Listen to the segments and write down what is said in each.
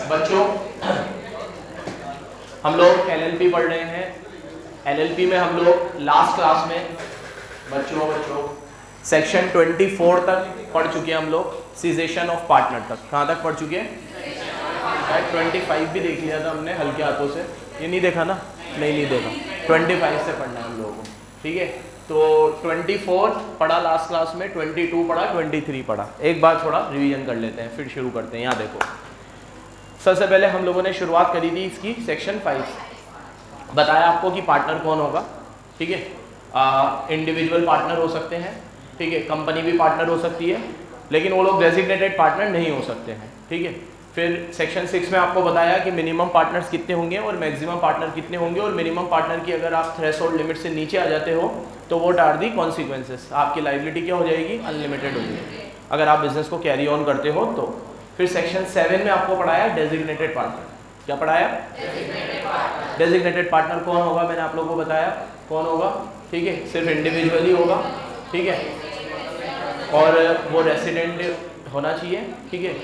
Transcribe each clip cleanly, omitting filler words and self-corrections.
बच्चों हम लोग एलएलपी पढ़ रहे हैं। एलएलपी में हम लोग लास्ट क्लास में बच्चों सेक्शन 24 तक पढ़ चुके हैं हम लोग, सीजेशन ऑफ पार्टनर तक। कहाँ तक पढ़ चुके हैं? 25 भी देख लिया था हमने हल्के हाथों से। ये नहीं देखा ना? नहीं देखा। 25 से पढ़ना है हम लोगों को, ठीक है। तो 24 पढ़ा लास्ट क्लास में, 22 पढ़ा, 23 पढ़ा। एक बार थोड़ा रिवीजन कर लेते हैं, फिर शुरू करते हैं। यहाँ देखो, सबसे पहले हम लोगों ने शुरुआत करी थी इसकी सेक्शन 5। बताया आपको कि पार्टनर कौन होगा, ठीक है। इंडिविजुअल पार्टनर हो सकते हैं, ठीक है। कंपनी भी पार्टनर हो सकती है, लेकिन वो लोग डेजिग्नेटेड पार्टनर नहीं हो सकते हैं, ठीक है। फिर सेक्शन 6 में आपको बताया कि मिनिमम पार्टनर्स कितने होंगे और मैक्सिमम पार्टनर कितने होंगे, और मिनिमम पार्टनर की अगर आप थ्रेशोल्ड लिमिट से नीचे आ जाते हो तो व्हाट आर दी कॉन्सिक्वेंसेस, आपकी लाइबिलिटी क्या हो जाएगी? अनलिमिटेड हो जाएगी, अगर आप बिजनेस को कैरी ऑन करते हो तो। फिर सेक्शन 7 में आपको पढ़ाया डेजिग्नेटेड पार्टनर। क्या पढ़ाया? डेजिग्नेटेड पार्टनर कौन होगा? मैंने आप लोगों को बताया कौन होगा, ठीक है। सिर्फ इंडिविजुअली होगा, ठीक है, और वो रेसिडेंट होना चाहिए, ठीक है।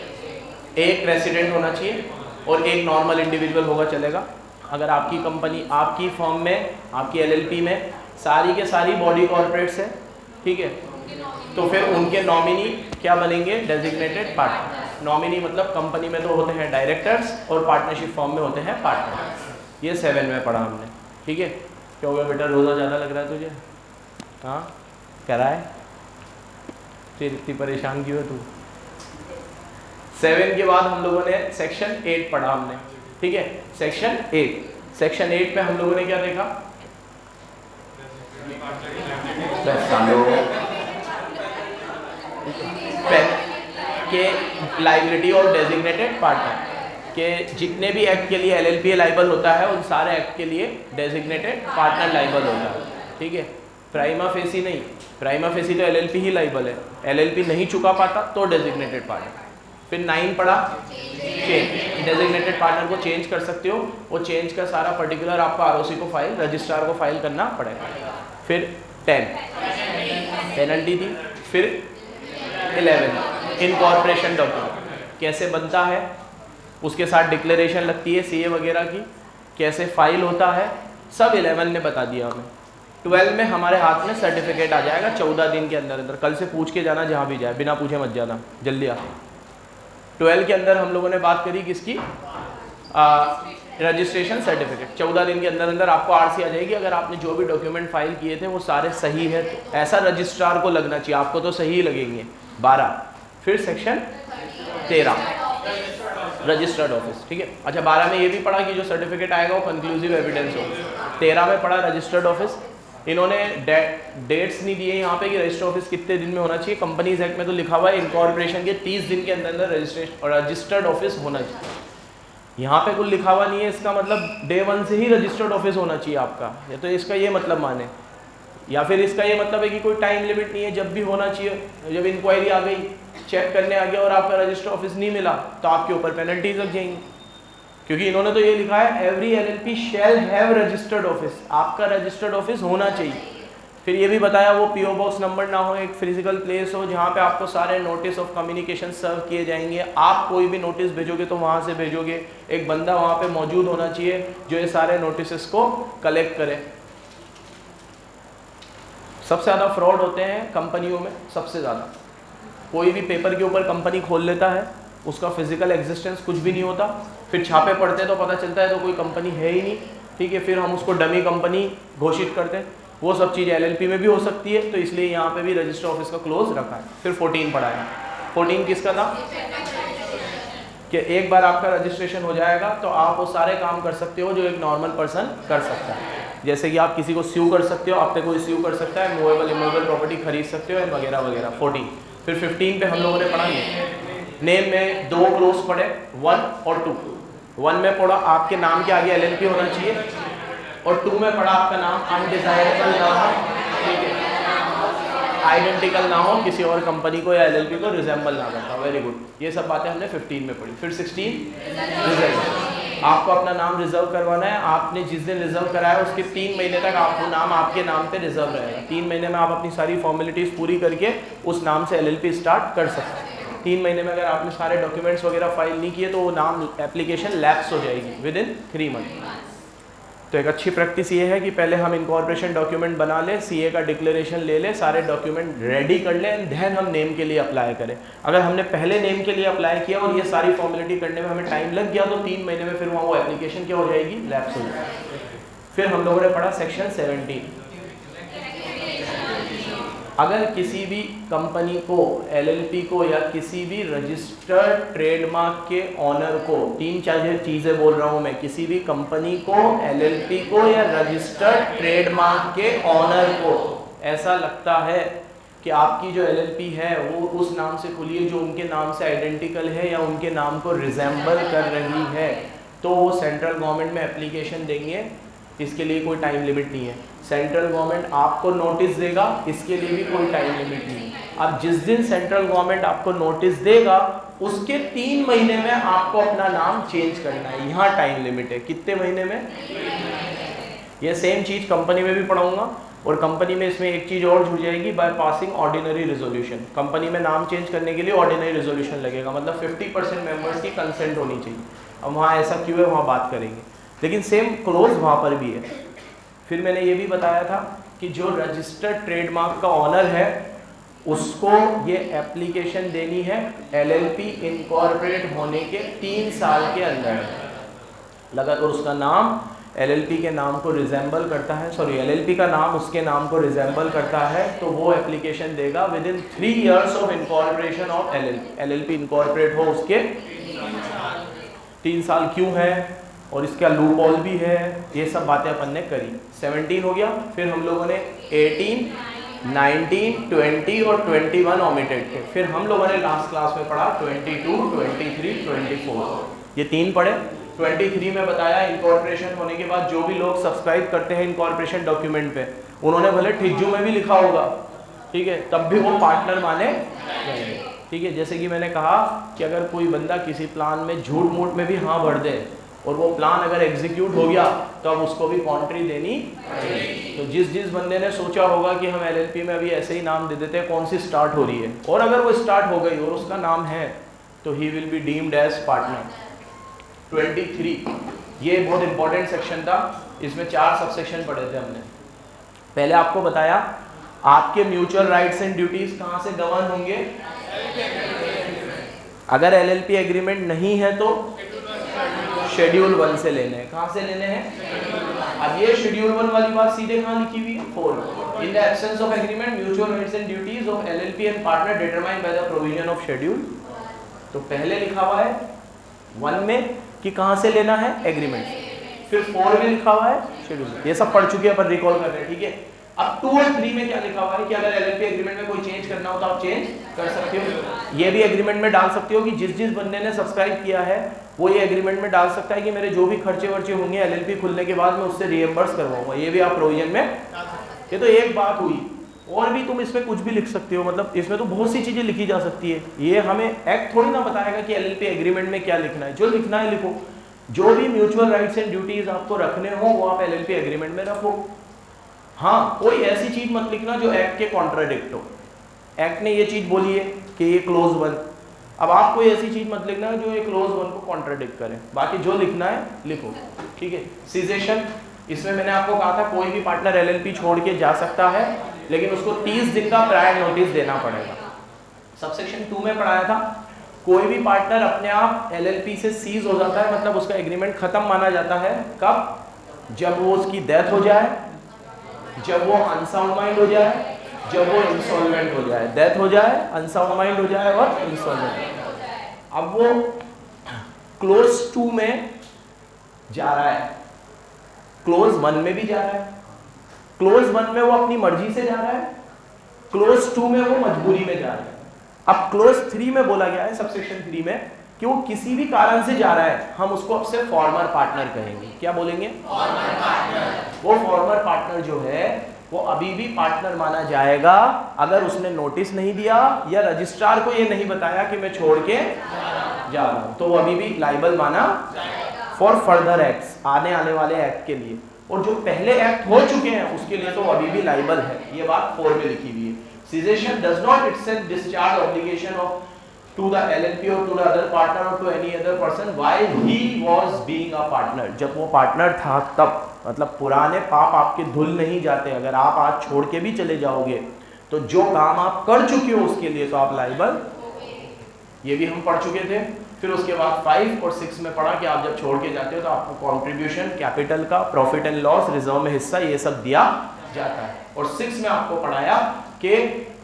एक रेसिडेंट होना चाहिए और एक नॉर्मल इंडिविजुअल होगा, चलेगा। अगर आपकी कंपनी, आपकी फर्म में, आपकी एलएलपी में सारी के सारी बॉडी कॉर्पोरेट्स है, ठीक है, तो फिर उनके नॉमिनी क्या बनेंगे? Designated partner. नॉमिनी मतलब कंपनी में तो होते हैं डायरेक्टर्स और पार्टनरशिप फर्म में होते हैं पार्टनर। ये 7 में पढ़ा हमने, ठीक है। क्या हो गया बेटा, रोज़ा ज़्यादा लग रहा है तुझे? हाँ, करा है? फिर इतनी परेशान क्यों है तू? 7 के बाद हम लोगों ने सेक्शन 8 पढ़ा हमने, ठीक है। सेक्शन 8 में हम लोगों ने क्या देखा? के लाइबिलिटी और डेजिग्नेटेड पार्टनर के जितने भी एक्ट के लिए एलएलपी लाइबल होता है, उन सारे एक्ट के लिए डेजिग्नेटेड पार्टनर लाइबल होता है, ठीक है। प्राइमा फेसी नहीं, प्राइमा फेसी तो एलएलपी ही लाइबल है, एलएलपी नहीं चुका पाता तो डेजिग्नेटेड पार्टनर। फिर 9 पढ़ा चेंज, डेजिग्नेटेड पार्टनर को चेंज कर सकते हो, वो चेंज का सारा पर्टिकुलर आपको आरओसी को फाइल, रजिस्ट्रार को फाइल करना पड़ेगा। फिर 10 पेनल्टी थी। फिर 11 इनकॉर्पोरेशन डॉक्यूमेंट कैसे बनता है, उसके साथ डिक्लेरेशन लगती है सीए वगैरह की, कैसे फाइल होता है, सब 11 ने बता दिया हमें। 12 में हमारे हाथ में सर्टिफिकेट आ जाएगा 14 दिन के अंदर अंदर। कल से पूछ के जाना, जहाँ भी जाए बिना पूछे मत जाना, जल्दी आ। 12 के अंदर हम लोगों ने बात करी किसकी? Registration certificate. 14 दिन के अंदर अंदर आपको आरसी आ जाएगी अगर आपने जो भी डॉक्यूमेंट फाइल किए थे वो सारे सही है तो। ऐसा रजिस्ट्रार को लगना चाहिए, आपको तो सही ही लगेंगे। 12। फिर सेक्शन 13 रजिस्टर्ड ऑफिस, ठीक है। अच्छा, 12 में ये भी पढ़ा कि जो सर्टिफिकेट आएगा वो कंक्लूसिव एविडेंस हो। 13 में पढ़ा रजिस्टर्ड ऑफिस। इन्होंने डेट्स नहीं दिए यहाँ पे कि रजिस्टर्ड ऑफिस कितने दिन में होना चाहिए। कंपनीज एक्ट में तो लिखा हुआ है इनकॉर्पोरेशन के 30 दिन के अंदर अंदर रजिस्टर्ड ऑफिस होना चाहिए। यहाँ पे कुछ लिखा हुआ नहीं है, इसका मतलब डे 1 से ही रजिस्टर्ड ऑफिस होना चाहिए आपका, या तो इसका ये मतलब माने, या फिर इसका ये मतलब है कि कोई टाइम लिमिट नहीं है, जब भी होना चाहिए। जब इंक्वायरी आ गई, चेक करने आ गया और आपका रजिस्टर्ड ऑफिस नहीं मिला तो आपके ऊपर पेनल्टीज लग जाएंगी, क्योंकि इन्होंने तो ये लिखा है every LLP shall have registered office, आपका रजिस्टर्ड ऑफिस होना चाहिए। फिर ये भी बताया वो पीओ बॉक्स नंबर ना हो, एक फिजिकल प्लेस हो जहाँ पे आपको सारे नोटिस ऑफ कम्युनिकेशन सर्व किए जाएंगे। आप कोई भी नोटिस भेजोगे तो वहाँ से भेजोगे, एक बंदा वहाँ पे मौजूद होना चाहिए जो ये सारे नोटिस को कलेक्ट करे। सबसे ज़्यादा फ्रॉड होते हैं कंपनियों में, सबसे ज़्यादा। कोई भी पेपर के ऊपर कंपनी खोल लेता है, उसका फिजिकल एग्जिस्टेंस कुछ भी नहीं होता, फिर छापे पड़ते हैं तो पता चलता है तो कोई कंपनी है ही नहीं, ठीक है। फिर हम उसको डमी कंपनी घोषित करते हैं। वो सब चीज़ एलएलपी में भी हो सकती है, तो इसलिए यहाँ पे भी रजिस्टर ऑफिस का क्लोज रखा है। फिर 14 पढ़ा है। 14 किसका था? कि एक बार आपका रजिस्ट्रेशन हो जाएगा तो आप वो सारे काम कर सकते हो जो एक नॉर्मल पर्सन कर सकता है। जैसे कि आप किसी को स्यू कर सकते हो, आप पे कोई स्यू कर सकता है, मूवेबल इमूवेबल प्रॉपर्टी खरीद सकते हो वगैरह वगैरह। 14। फिर 15 पे हम लोगों ने पढ़ा नेम में 2 क्लोज पढ़े, 1 और 2। 1 में पढ़ा आपके नाम के आगे एलएलपी होना चाहिए, और 2 में पढ़ा आपका नाम अनडिजायरेबल ना हो, ठीक है, आइडेंटिकल ना हो, किसी और कंपनी को या एलएलपी को रिजेंबल ना करता। वेरी गुड, ये सब बातें हमने 15 में पढ़ी। फिर 16 रिजर्व, आपको अपना नाम रिजर्व करवाना है। आपने जिस दिन रिजर्व कराया उसके 3 महीने तक आपको नाम आपके नाम पे रिजर्व रहेगा। 3 महीने में आप अपनी सारी फॉर्मेलिटीज़ पूरी करके उस नाम से एलएलपी स्टार्ट कर सकते हैं। 3 महीने में अगर आपने सारे डॉक्यूमेंट्स वगैरह फाइल नहीं किए तो वो नाम एप्लीकेशन लैप्स हो जाएगी विद इन 3 मंथ। तो एक अच्छी प्रैक्टिस ये है कि पहले हम इनकॉर्पोरेशन डॉक्यूमेंट बना ले, सीए का डिक्लेरेशन ले ले, सारे डॉक्यूमेंट रेडी कर ले एंड देन हम नेम के लिए अप्लाई करें। अगर हमने पहले नेम के लिए अप्लाई किया और ये सारी फॉर्मेलिटी करने में हमें टाइम लग गया तो 3 महीने में फिर वहाँ वो एप्लीकेशन क्या हो जाएगी, लैप्स हो जाएगी। फिर हम लोगों ने पढ़ा सेक्शन 17। अगर किसी भी कंपनी को, एलएलपी को या किसी भी रजिस्टर्ड ट्रेडमार्क के ऑनर को, 3-4 चीज़ें बोल रहा हूँ मैं, किसी भी कंपनी को, एलएलपी को या रजिस्टर्ड ट्रेडमार्क के ऑनर को ऐसा लगता है कि आपकी जो एलएलपी है वो उस नाम से खुली है जो उनके नाम से आइडेंटिकल है या उनके नाम को रिजेंबल कर रही है, तो वो सेंट्रल गवर्नमेंट में एप्लीकेशन देंगे। इसके लिए कोई टाइम लिमिट नहीं है। सेंट्रल गवर्नमेंट आपको नोटिस देगा, इसके लिए भी कोई टाइम लिमिट नहीं है। अब जिस दिन सेंट्रल गवर्नमेंट आपको नोटिस देगा उसके 3 महीने में आपको अपना नाम चेंज करना है। यहाँ टाइम लिमिट है, कितने महीने में? ये सेम चीज़ कंपनी में भी पढ़ाऊंगा और कंपनी में इसमें एक चीज़ और जुड़ जाएगी, by passing ordinary resolution. Company में नाम चेंज करने के लिए ऑर्डिनरी रेजोल्यूशन लगेगा, मतलब 50% मेंबर्स की कंसेंट होनी चाहिए। अब वहाँ ऐसा क्यों है, वहाँ बात करेंगे, लेकिन सेम क्लोज वहाँ पर भी है। फिर मैंने ये भी बताया था कि जो रजिस्टर्ड ट्रेडमार्क का ऑनर है उसको ये एप्लीकेशन देनी है एलएलपी इनकॉर्पोरेट होने के 3 साल के अंदर लगा, और उसका नाम एलएलपी के नाम को रिजेंबल करता है, सॉरी एलएलपी का नाम उसके नाम को रिजेंबल करता है, तो वो एप्लीकेशन देगा with in 3 years of incorporation of LLP. LLP incorporate हो उसके 3 साल क्यों है और इसका लूप होल भी है, ये सब बातें अपन ने करी। 17 हो गया। फिर हम लोगों ने 18, 19, 20 और 21 ओमिटेड थे। फिर हम लोगों ने लास्ट क्लास में पढ़ा 22, 23, 24, ये 3 पढ़े। 23 में बताया इनकॉर्पोरेशन होने के बाद जो भी लोग सब्सक्राइब करते हैं इनकॉर्पोरेशन डॉक्यूमेंट पे, उन्होंने भले ठिज्जू में भी लिखा होगा, ठीक है, तब भी वो पार्टनर माने जाएंगे, ठीक है। जैसे कि मैंने कहा कि अगर कोई बंदा किसी प्लान में झूठ मूठ में भी हाँ भर दे और वो प्लान अगर एग्जीक्यूट हो गया तो अब उसको भी कॉन्ट्री देनी पड़ेगी। तो जिस बंदे ने सोचा होगा कि हम एलएलपी में अभी ऐसे ही नाम दे देते हैं, कौन सी स्टार्ट हो रही है, और अगर वो स्टार्ट हो गई और उसका नाम है तो he will be deemed as partner. 23 ये बहुत इंपॉर्टेंट सेक्शन था, इसमें 4 सबसेक्शन पढ़े थे हमने। पहले आपको बताया आपके म्यूचुअल राइट्स एंड ड्यूटीज कहाँ से गवर्न होंगे, अगर एलएलपी एग्रीमेंट नहीं है तो शेड्यूल 1 से लेने हैं। कहाँ से लेने हैं? अब ये शेड्यूल 1 वाली बात सीधे कहाँ लिखी हुई है? 4 in the absence of agreement mutual rights and duties of LLP and partner determined by the provision of schedule. तो पहले लिखा हुआ है 1 में कि कहाँ से लेना है, एग्रीमेंट, फिर 4 में लिखा हुआ है शेड्यूल। ये सब पढ़ चुके हैं, पर रिकॉल कर रहे हैं, ठीक है। अब 2 और 3 में क्या लिखा हुआ है कि अगर एलएलपी एग्रीमेंट में कोई चेंज करना हो तो आप चेंज कर सकते हो। ये भी एग्रीमेंट में डाल सकते हो कि जिस बंदे ने सब्सक्राइब किया है वो ये एग्रीमेंट में डाल सकता है कि मेरे जो भी खर्चे वर्चे होंगे एलएलपी खुलने के बाद मैं उससे रिएम्बर्स करवाऊंगा। ये भी आप प्रोविजन में, ये तो एक बात हुई, और भी तुम इसमें कुछ भी लिख सकते हो, मतलब इसमें तो बहुत सी चीजें लिखी जा सकती है। ये हमें एक्ट थोड़ी ना बताएगा कि एलएलपी एग्रीमेंट में क्या लिखना है, जो लिखना है लिखो। जो भी म्यूचुअल राइट्स एंड ड्यूटीज आपको रखने हो वो आप एलएलपी एग्रीमेंट में रखो। हाँ, कोई ऐसी चीज मत लिखना जो एक्ट के कॉन्ट्राडिक्ट हो। एक्ट ने ये चीज बोली है कि ये क्लोज 1, अब आप कोई ऐसी चीज मत लिखना जो ये क्लोज 1 को कॉन्ट्राडिक्ट करे। बाकी जो लिखना है लिखो, ठीक है। सीजेशन, इसमें मैंने आपको कहा था कोई भी पार्टनर एलएलपी छोड़ के जा सकता है, लेकिन उसको 30 दिन का प्रायर नोटिस देना पड़ेगा। सबसेक्शन 2 में पढ़ाया था कोई भी पार्टनर अपने आप एलएलपी से सीज हो जाता है, मतलब उसका एग्रीमेंट खत्म माना जाता है। कब? जब वो उसकी डेथ हो जाए, जब वो अनसाउंड माइंड हो जाए, जब वो इंसॉल्वेंट हो जाए। डेथ हो जाए, अनसाउंड माइंड हो जाए और इंसॉल्वेंट। अब वो क्लोज 2 में जा रहा है, क्लोज 1 में भी जा रहा है। क्लोज 1 में वो अपनी मर्जी से जा रहा है, क्लोज 2 में वो मजबूरी में जा रहा है। अब क्लोज 3 में बोला गया है, सबसेक्शन 3 में, कि वो किसी भी कारण से जा रहा है, हम उसको अब से फॉर्मर पार्टनर कहेंगे। क्या बोलेंगे? Farmer partner. वो फॉर्मर पार्टनर जो है वो अभी भी पार्टनर माना जाएगा अगर उसने नोटिस नहीं दिया या रजिस्ट्रार को ये नहीं बताया कि मैं छोड़ के जा रहा हूं, तो वो अभी भी लाइबल माना फॉर फर्दर एक्ट्स, आने वाले एक्ट के लिए। और जो पहले एक्ट हो चुके हैं उसके लिए तो अभी भी लाइबल है। ये बात 4 में लिखी हुई है। Cessation does not itself discharge obligation of to the LLP or to the other partner or to any other person while he was being a partner, जब वो पार्टनर था तब, मतलब पुराने पाप आपके धुल नहीं जाते। अगर आप आज छोड़ के भी चले जाओगे तो जो काम आप कर चुके हो उसके लिए तो आप लायबल, ये भी हम पढ़ चुके थे। फिर उसके बाद 5 और 6 में पढ़ा कि आप जब छोड़ के जाते हो तो आपको कॉन्ट्रीब्यूशन, कैपिटल का, प्रॉफिट एंड लॉस, रिजर्व में हिस्सा, ये सब दिया जाता है। और 6 में आपको पढ़ाया कि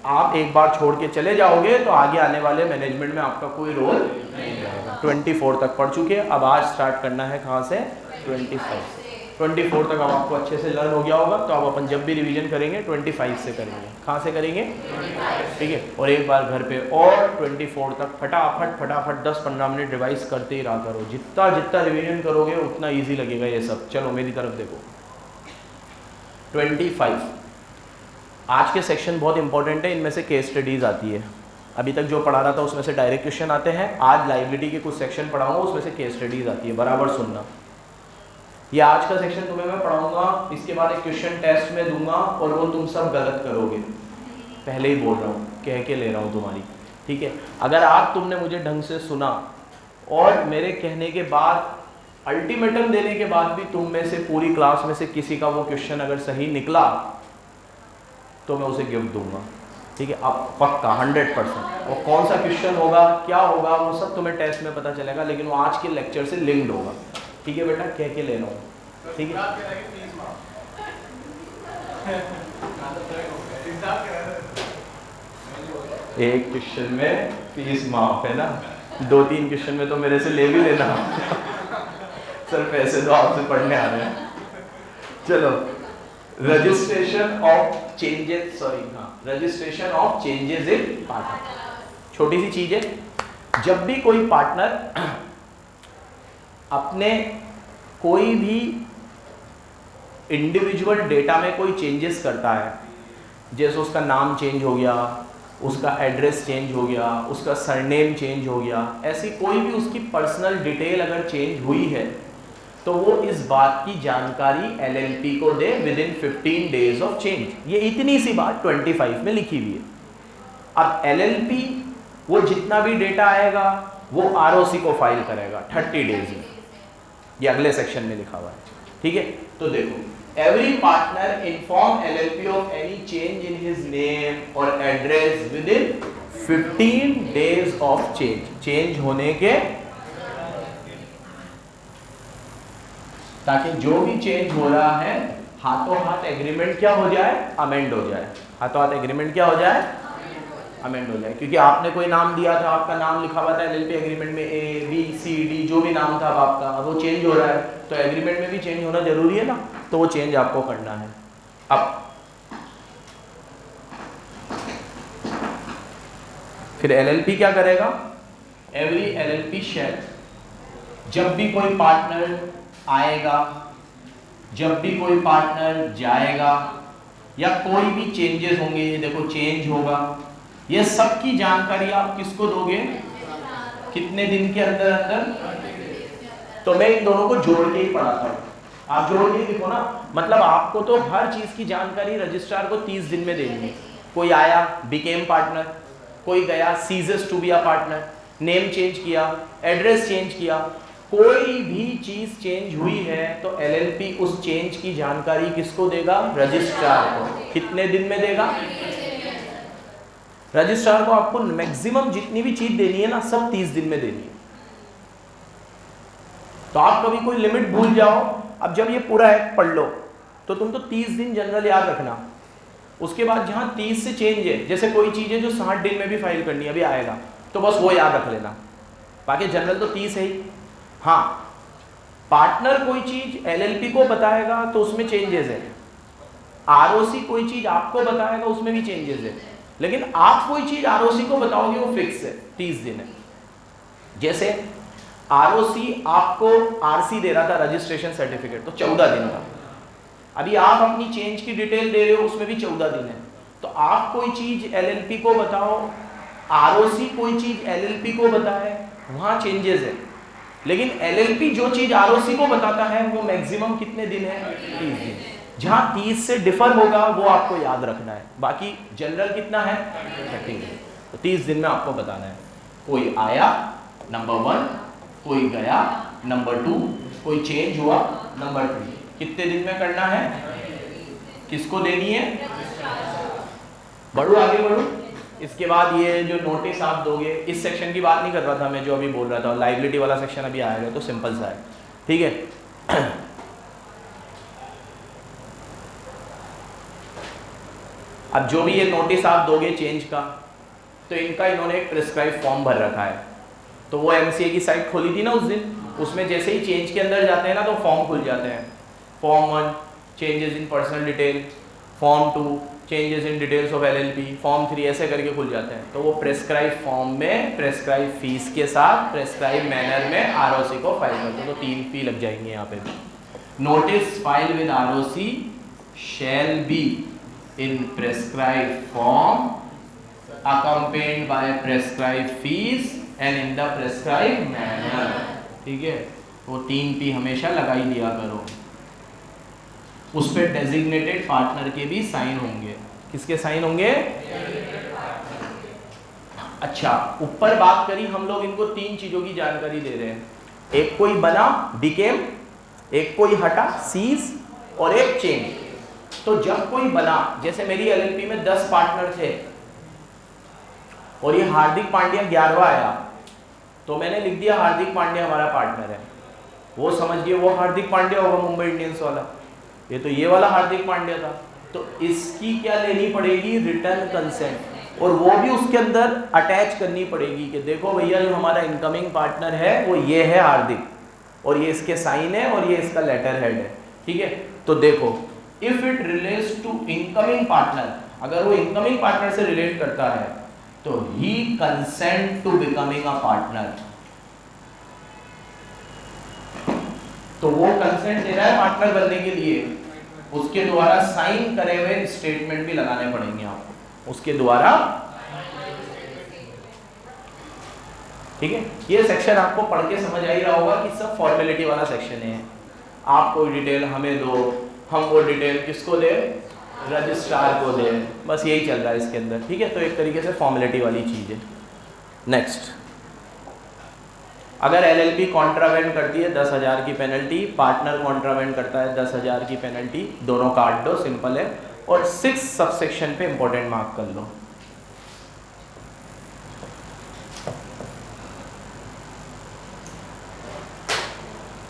आप एक बार छोड़ के चले जाओगे तो आगे आने वाले मैनेजमेंट में आपका कोई रोल नहीं रहेगा। 24 तक पढ़ चुके। अब आज स्टार्ट करना है कहाँ से? 24 तक अब आपको अच्छे से लर्न हो गया होगा। तो अब अपन जब भी रिवीजन करेंगे 25 से करेंगे। कहाँ से करेंगे? ठीक है। और एक बार घर पे और 24 तक फटाफट 10-15 मिनट रिवाइज करते ही रहा करो। जितना जितना रिवीजन करोगे उतना ईजी लगेगा ये सब। चलो मेरी तरफ देखो। 25 आज के सेक्शन बहुत इंपॉर्टेंट है। इनमें से केस स्टडीज आती है। अभी तक जो पढ़ा रहा था उसमें से डायरेक्ट क्वेश्चन आते हैं। आज लाइबिलिटी के कुछ सेक्शन पढ़ाऊंगा, उसमें से केस स्टडीज आती है। बराबर सुनना। ये आज का सेक्शन तुम्हें मैं पढ़ाऊंगा, इसके बाद एक क्वेश्चन टेस्ट में दूंगा और वो तुम सब गलत करोगे। पहले ही बोल रहा हूँ, कह के ले रहा हूँ तुम्हारी, ठीक है। अगर आज तुमने मुझे ढंग से सुना और मेरे कहने के बाद, अल्टीमेटम देने के बाद भी तुम में से पूरी क्लास में से किसी का वो क्वेश्चन अगर सही निकला तो मैं उसे गिफ्ट दूंगा, ठीक है। अब पक्का 100%। और कौन सा क्वेश्चन होगा, क्या होगा, वो सब तुम्हें टेस्ट में पता चलेगा, लेकिन वो आज के लेक्चर से लिंक्ड होगा, ठीक है बेटा। कह के ले रहा हूँ, ठीक है। एक क्वेश्चन में फीस माफ है ना, 2-3 क्वेश्चन में तो मेरे से ले भी लेना। सर पैसे तो आपसे पढ़ने आ रहे हैं। चलो, registration of changes, registration of changes in partner. छोटी सी चीज है। जब भी कोई पार्टनर अपने कोई भी इंडिविजुअल डेटा में कोई चेंजेस करता है, जैसे उसका नाम चेंज हो गया, उसका एड्रेस चेंज हो गया, उसका सरनेम चेंज हो गया, ऐसी कोई भी उसकी पर्सनल डिटेल अगर चेंज हुई है तो वो इस बात की जानकारी LLP को दे विदिन 15 डेज ऑफ चेंज। ये इतनी सी बात 25 में लिखी हुई है। अब LLP वो जितना भी डेटा आएगा वो ROC को फाइल करेगा 30 डेज में। ये अगले सेक्शन में लिखा हुआ है, ठीक है। तो देखो, every partner inform LLP of any change in his name और address within 15 days of change होने के, ताकि जो भी चेंज हो रहा है हाथों हाथ एग्रीमेंट क्या हो जाए, अमेंड हो जाए। हाथों हाथ एग्रीमेंट क्या हो जाए, अमेंड हो जाए। क्योंकि आपने कोई नाम दिया था, आपका नाम लिखा हुआ था LLP एग्रीमेंट में, ABCD जो भी नाम था आपका, अब वो चेंज हो रहा है तो एग्रीमेंट में भी चेंज होना जरूरी है ना, तो वो चेंज आपको करना है। अब फिर LLP क्या करेगा? एवरी LLP शेयर, जब भी कोई पार्टनर आएगा, जब भी कोई पार्टनर जाएगा, या कोई भी चेंजेस होंगे, देखो चेंज होगा, ये सब की जानकारी आप किसको दोगे? कितने दिन के अंदर अंदर? तो मैं इन दोनों को जोड़ के ही पढ़ाता हूँ। आप जोड़ के लिखो ना, मतलब आपको तो हर चीज की जानकारी रजिस्ट्रार को 30 दिन में देनी है। कोई आया, बिकेम पार्टनर, कोई गया, ceases to be a partner, name change किया, एड्रेस चेंज किया, कोई भी चीज चेंज हुई है तो LLP उस चेंज की जानकारी किसको देगा? रजिस्ट्रार को। कितने दिन में देगा? रजिस्ट्रार को आपको मैक्सिमम जितनी भी चीज देनी है ना, सब 30 दिन में देनी है। तो आप कभी कोई लिमिट भूल जाओ, अब जब ये पूरा एक्ट पढ़ लो तो तुम तो 30 दिन जनरल याद रखना। उसके बाद जहां 30 से चेंज है, जैसे कोई चीज है जो 60 दिन में भी फाइल करनी है, अभी आएगा, तो बस वो याद रख लेना। बाकी जनरल तो 30 है ही। हाँ, पार्टनर कोई चीज LLP को बताएगा तो उसमें चेंजेस है, ROC कोई चीज आपको बताएगा उसमें भी चेंजेस है, लेकिन आप कोई चीज ROC को बताओगे वो फिक्स है, 30 दिन है। जैसे ROC आपको RC दे रहा था, रजिस्ट्रेशन सर्टिफिकेट, तो 14 दिन का। अभी आप अपनी चेंज की डिटेल दे रहे हो, उसमें भी 14 दिन है। तो आप कोई चीज LLP को बताओ, ROC कोई चीज LLP को बताए, वहां चेंजेस है। लेकिन LLP जो चीज ROC को बताता है वो मैक्सिमम कितने दिन है? 30 दिन। जहां 30 से डिफर होगा वो आपको याद रखना है। बाकी जनरल कितना है? 30 दिन। तो 30 दिन में आपको बताना है। कोई आया नंबर 1, कोई गया नंबर 2, कोई चेंज हुआ नंबर 3। कितने दिन में करना है, किसको देनी है, बढ़ू आगे बढ़ू। इसके बाद ये जो नोटिस आप दोगे, इस सेक्शन की बात नहीं कर रहा था मैं, जो अभी बोल रहा था लाइबिलिटी वाला सेक्शन अभी आएगा, तो सिंपल सा है, ठीक है। अब जो भी ये नोटिस आप दोगे चेंज का, तो इनका इन्होंने एक प्रिस्क्राइब फॉर्म भर रखा है। तो वो एमसीए की साइट खोली थी ना उस दिन, उसमें जैसे ही चेंज के अंदर जाते हैं ना तो फॉर्म खुल जाते हैं। Form 1 changes in personal detail, form 2 changes in details of LLP, form 3 ऐसे करके खुल जाते हैं। तो वो प्रेस्क्राइब फॉर्म में प्रेस्क्राइब फीस के साथ प्रेस्क्राइब मैनर में आरओसी को फाइल करते हैं, तो 3 फी लग जाएंगे यहाँ पे भी। Notice file with ROC shall be in prescribe form accompanied by prescribed fees and in the prescribed manner, ठीक है। वो 3 पी हमेशा लगाई दिया करो। उस पे डेजिग्नेटेड पार्टनर के भी साइन होंगे। किसके साइन होंगे? अच्छा, ऊपर बात करी हम लोग, इनको 3 चीजों की जानकारी दे रहे हैं। एक कोई बना बिकेम, एक कोई हटा सीज, और एक चेंज। तो जब कोई बना, जैसे मेरी एलएलपी में 10 पार्टनर थे और ये हार्दिक पांड्या 11वां आया, तो मैंने लिख दिया हार्दिक पांड्या हमारा पार्टनर है। वो समझिए वो हार्दिक पांड्या होगा मुंबई इंडियंस वाला, ये तो ये वाला हार्दिक पांड्या था। तो इसकी क्या लेनी पड़ेगी? रिटर्न कंसेंट, और वो भी उसके अंदर अटैच करनी पड़ेगी कि देखो भैया जो हमारा इनकमिंग पार्टनर है वो ये है हार्दिक, और ये इसके साइन है और ये इसका लेटर हेड है, ठीक है। तो देखो if it relates to incoming partner, अगर वो इनकमिंग पार्टनर से रिलेट करता है तो he consent to becoming a partner, तो वो कंसेंट दे रहा है पार्टनर बनने के लिए, उसके द्वारा साइन करे हुए स्टेटमेंट भी लगाने पड़ेंगे आपको उसके द्वारा, ठीक है। ये सेक्शन आपको पढ़ के समझ आ ही रहा होगा कि सब फॉर्मेलिटी वाला सेक्शन है। आप कोई डिटेल हमें दो, हम वो डिटेल किसको दे? रजिस्ट्रार को दे, बस यही चल रहा है इसके अंदर, ठीक है। तो एक तरीके से फॉर्मेलिटी वाली चीज है। नेक्स्ट, अगर एलएलपी कॉन्ट्रावेंट करती है 10,000 की पेनल्टी, पार्टनर कॉन्ट्रावेंट करता है 10,000 की पेनल्टी, दोनों काट दो, सिंपल है। और 6 सबसेक्शन पे इंपॉर्टेंट मार्क कर लो।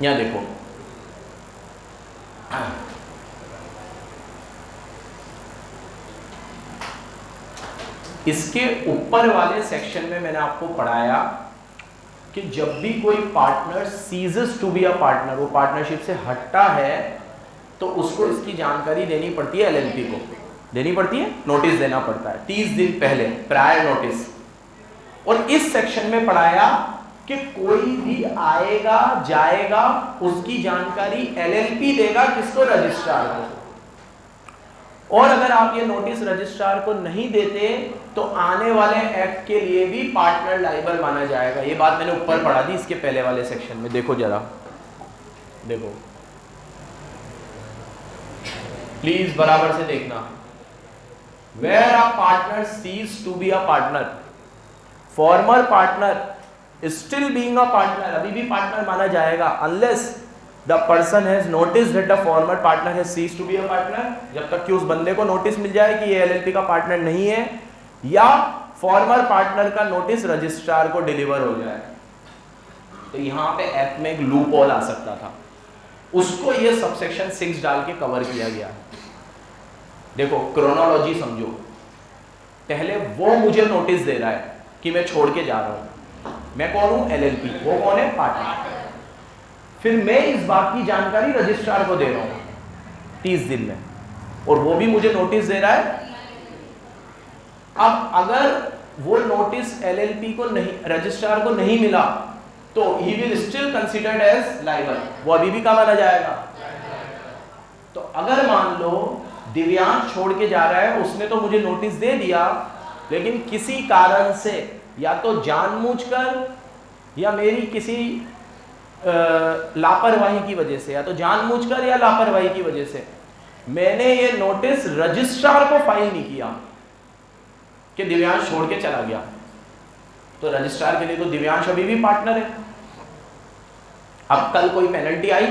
यहां देखो, इसके ऊपर वाले सेक्शन में मैंने आपको पढ़ाया कि जब भी कोई partner ceases to be a partner, वो पार्टनरशिप से हटता है, तो उसको इसकी जानकारी देनी पड़ती है, एलएलपी को देनी पड़ती है, नोटिस देना पड़ता है 30 दिन पहले, प्रायर नोटिस। और इस सेक्शन में पढ़ाया कि कोई भी आएगा जाएगा उसकी जानकारी एलएलपी देगा, किसको? रजिस्ट्रार को। और अगर आप ये नोटिस रजिस्ट्रार को नहीं देते तो आने वाले एक्ट के लिए भी पार्टनर लायबल माना जाएगा। ये बात मैंने ऊपर पढ़ा दी इसके पहले वाले सेक्शन में। देखो जरा, देखो प्लीज बराबर से देखना। Where a partner cease to be a partner, former partner still being a partner, अभी भी पार्टनर माना जाएगा, unless the person has notice that the former partner has ceased to be a partner, जब तक कि उस बंदे को नोटिस मिल जाए कि ये एलएलपी का पार्टनर नहीं है, या फॉर्मर पार्टनर का नोटिस रजिस्ट्रार को डिलीवर हो जाए। तो यहां पे एक्ट में एक लूप होल आ सकता था, उसको ये सबसेक्शन 6 डाल के कवर किया गया है। देखो क्रोनोलॉजी समझो, पहले वो मुझे नोटिस दे रहा है कि मैं छोड़ के जा रहा हूं, मैं कौन हूं? एलएलपी, वो कौन है? पार्टनर। फिर मैं इस बात की जानकारी रजिस्ट्रार को दे रहा हूं 30 दिन में, और वो भी मुझे नोटिस दे रहा है। अब अगर वो नोटिस एलएलपी को नहीं, रजिस्ट्रार को नहीं मिला, तो he will still considered as liable, वो अभी भी क्या माना जाएगा? तो अगर मान लो दिव्यांश छोड़ के जा रहा है, उसने तो मुझे नोटिस दे दिया, लेकिन किसी कारण से, या तो जानबूझकर या मेरी किसी लापरवाही की वजह से, या तो जानबूझकर या लापरवाही की वजह से, मैंने ये नोटिस रजिस्ट्रार को फाइल नहीं किया कि दिव्यांश छोड़ के चला गया, तो रजिस्ट्रार के लिए तो दिव्यांश अभी भी पार्टनर है। अब कल कोई पेनल्टी आई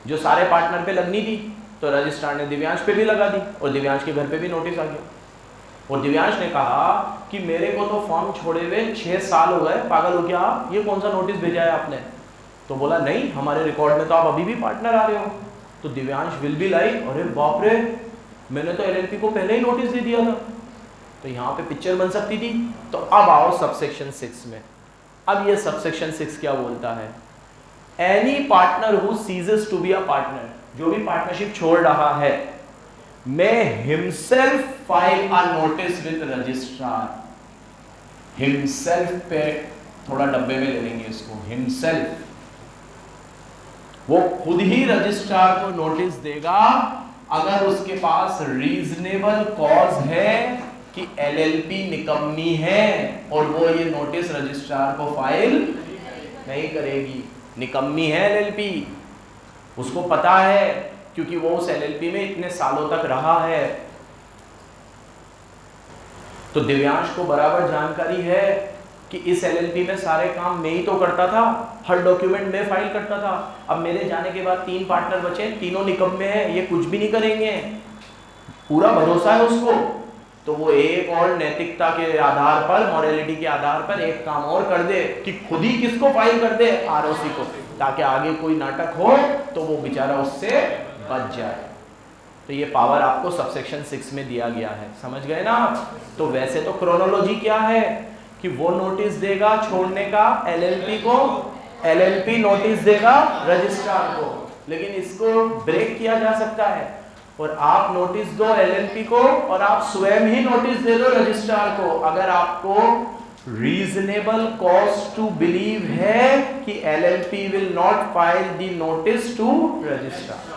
जो सारे पार्टनर पे लगनी थी, तो रजिस्ट्रार ने दिव्यांश पे भी लगा दी और दिव्यांश के घर पे भी नोटिस आ गया। और दिव्यांश ने कहा कि मेरे को तो फॉर्म छोड़े हुए 6 साल हो गए, पागल हो क्या आप, ये कौन सा नोटिस भेजा है आपने? तो बोला नहीं, हमारे रिकॉर्ड में तो आप अभी भी पार्टनर आ रहे हो। तो दिव्यांश विल बी लाइक, अरे बाप रे, मैंने तो एलएलपी को पहले ही नोटिस दे दिया था। तो यहाँ पे पिक्चर बन सकती थी। तो अब आओ सबसेक्शन 6 में। अब ये सबसेक्शन 6 क्या बोलता है? Any partner who ceases to be a partner, जो भी पार्टनरशिप छोड़ रहा है, may himself file a notice with registrar। himself पे थोड़ा डब्बे में ले लेंगे इसको, himself, वो खुद ही रजिस्ट्रार को नोटिस देगा अगर उसके पास रीजनेबल कॉज है कि एलएलपी निकम्मी है और वो ये नोटिस रजिस्ट्रार को फाइल नहीं करेगी। निकम्मी है एलएलपी, उसको पता है क्योंकि वो उस एलएलपी में इतने सालों तक रहा है। तो दिव्यांश को बराबर जानकारी है कि इस एलएलपी में सारे काम मैं ही तो करता था, हर डॉक्यूमेंट मैं फाइल करता था। अब मेरे जाने के बाद 3 पार्टनर बचे, तीनों निकम्मे हैं, ये कुछ भी नहीं करेंगे, पूरा भरोसा है उसको। तो वो एक और नैतिकता के आधार पर, मॉरलिटी के आधार पर एक काम और कर दे कि खुद ही किसको फाइल कर दे, आरओसी को, ताकि आगे कोई नाटक हो तो वो बेचारा उससे बच जाए। तो ये पावर आपको सबसेक्शन 6 में दिया गया है, समझ गए ना आप? तो वैसे तो क्रोनोलॉजी क्या है कि वो नोटिस देगा छोड़ने का एलएलपी को, एलएलपी नोटिस देगा रजिस्ट्रार को, लेकिन इसको ब्रेक किया जा सकता है। और आप नोटिस दो एलएलपी को और आप स्वयं ही नोटिस दे दो रजिस्ट्रार को, अगर आपको रीजनेबल कॉज टू बिलीव है कि LLP will not file the notice to registrar.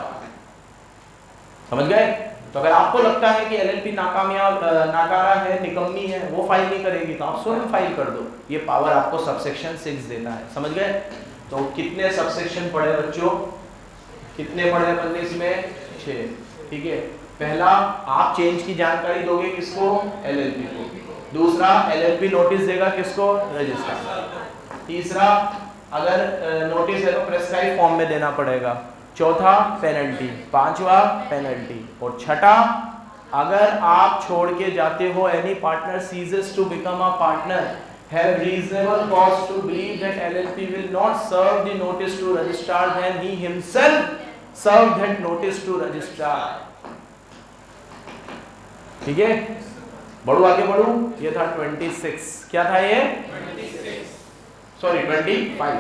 समझ गए? तो अगर आपको लगता है कि एलएलपी नाकारा है, निकम्मी है, वो फाइल नहीं करेगी, तो आप स्वयं फाइल कर दो। ये पावर आपको सबसेक्शन 6 देता है, समझ गए? तो कितने सबसेक्शन पढ़े बच्चों? कितने पढ़े अपन ने इसमें? 6। ठीक है। पहला, आप चेंज की जानकारी दोगे किसको? एलएलपी को। दूसरा, एलएलपी नोटिस देगा किसको? रजिस्ट्रार। तीसरा, अगर नोटिस है तो प्रेस्क्राइब फॉर्म में देना पड़ेगा। चौथा, पेनल्टी। पांचवा, पेनल्टी। और छठा, अगर आप छोड़ के जाते हो, any partner ceases to become a partner have reasonable cause to believe that LLP will not serve the notice to registrar, then he himself serve that notice to registrar। ठीक है, बढ़ू आगे बढ़ू। ये था 26। क्या था ये? 25।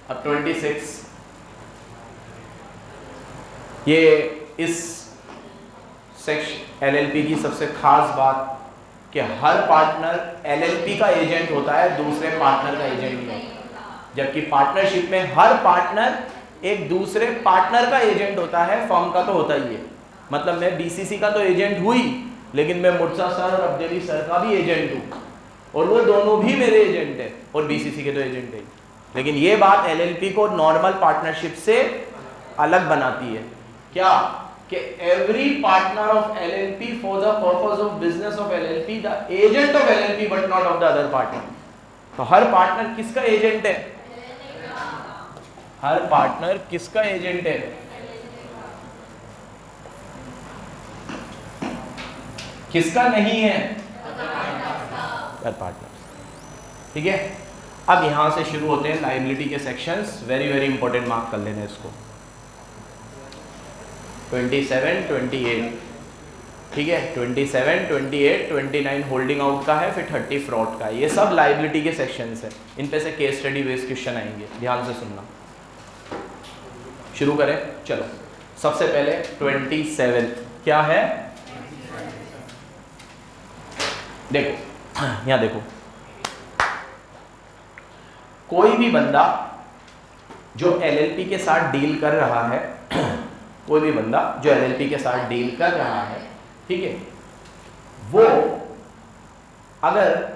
अब 26। ये इस सेक्शन एलएलपी की सबसे खास बात कि हर पार्टनर एलएलपी का एजेंट होता है, दूसरे पार्टनर का एजेंट नहीं। जबकि पार्टनरशिप में हर पार्टनर एक दूसरे पार्टनर का एजेंट होता है, फर्म का तो होता ही है। मतलब मैं बीसीसी का तो एजेंट हुई, लेकिन मैं मुर्तजा सर और अब्देली सर का भी एजेंट हूँ, और वो दोनों भी मेरे एजेंट हैं, और बीसीसी के तो एजेंट है। लेकिन ये बात एलएलपी को नॉर्मल पार्टनरशिप से अलग बनाती है। क्या? कि every partner of LLP for the purpose of business of LLP, the agent of LLP but not of the other partner। तो हर पार्टनर किसका एजेंट है? हर पार्टनर किसका एजेंट है? किसका नहीं है? हर पार्टनर। ठीक है। अब यहां से शुरू होते हैं लायबिलिटी के sections. Very very important, mark कर लेना इसको। 27, 28, ठीक है। 27, 28, 29 होल्डिंग आउट का है, फिर 30 फ्रॉड का है। ये सब लायबिलिटी के सेक्शंस हैं। इन पे से केस स्टडी बेस्ड क्वेश्चन आएंगे, ध्यान से सुनना। शुरू करें, चलो। सबसे पहले 27 क्या है? देखो, यहां देखो, कोई भी बंदा जो एलएलपी के साथ डील कर रहा है, कोई भी बंदा जो एलएलपी के साथ डील कर रहा है, ठीक है, वो अगर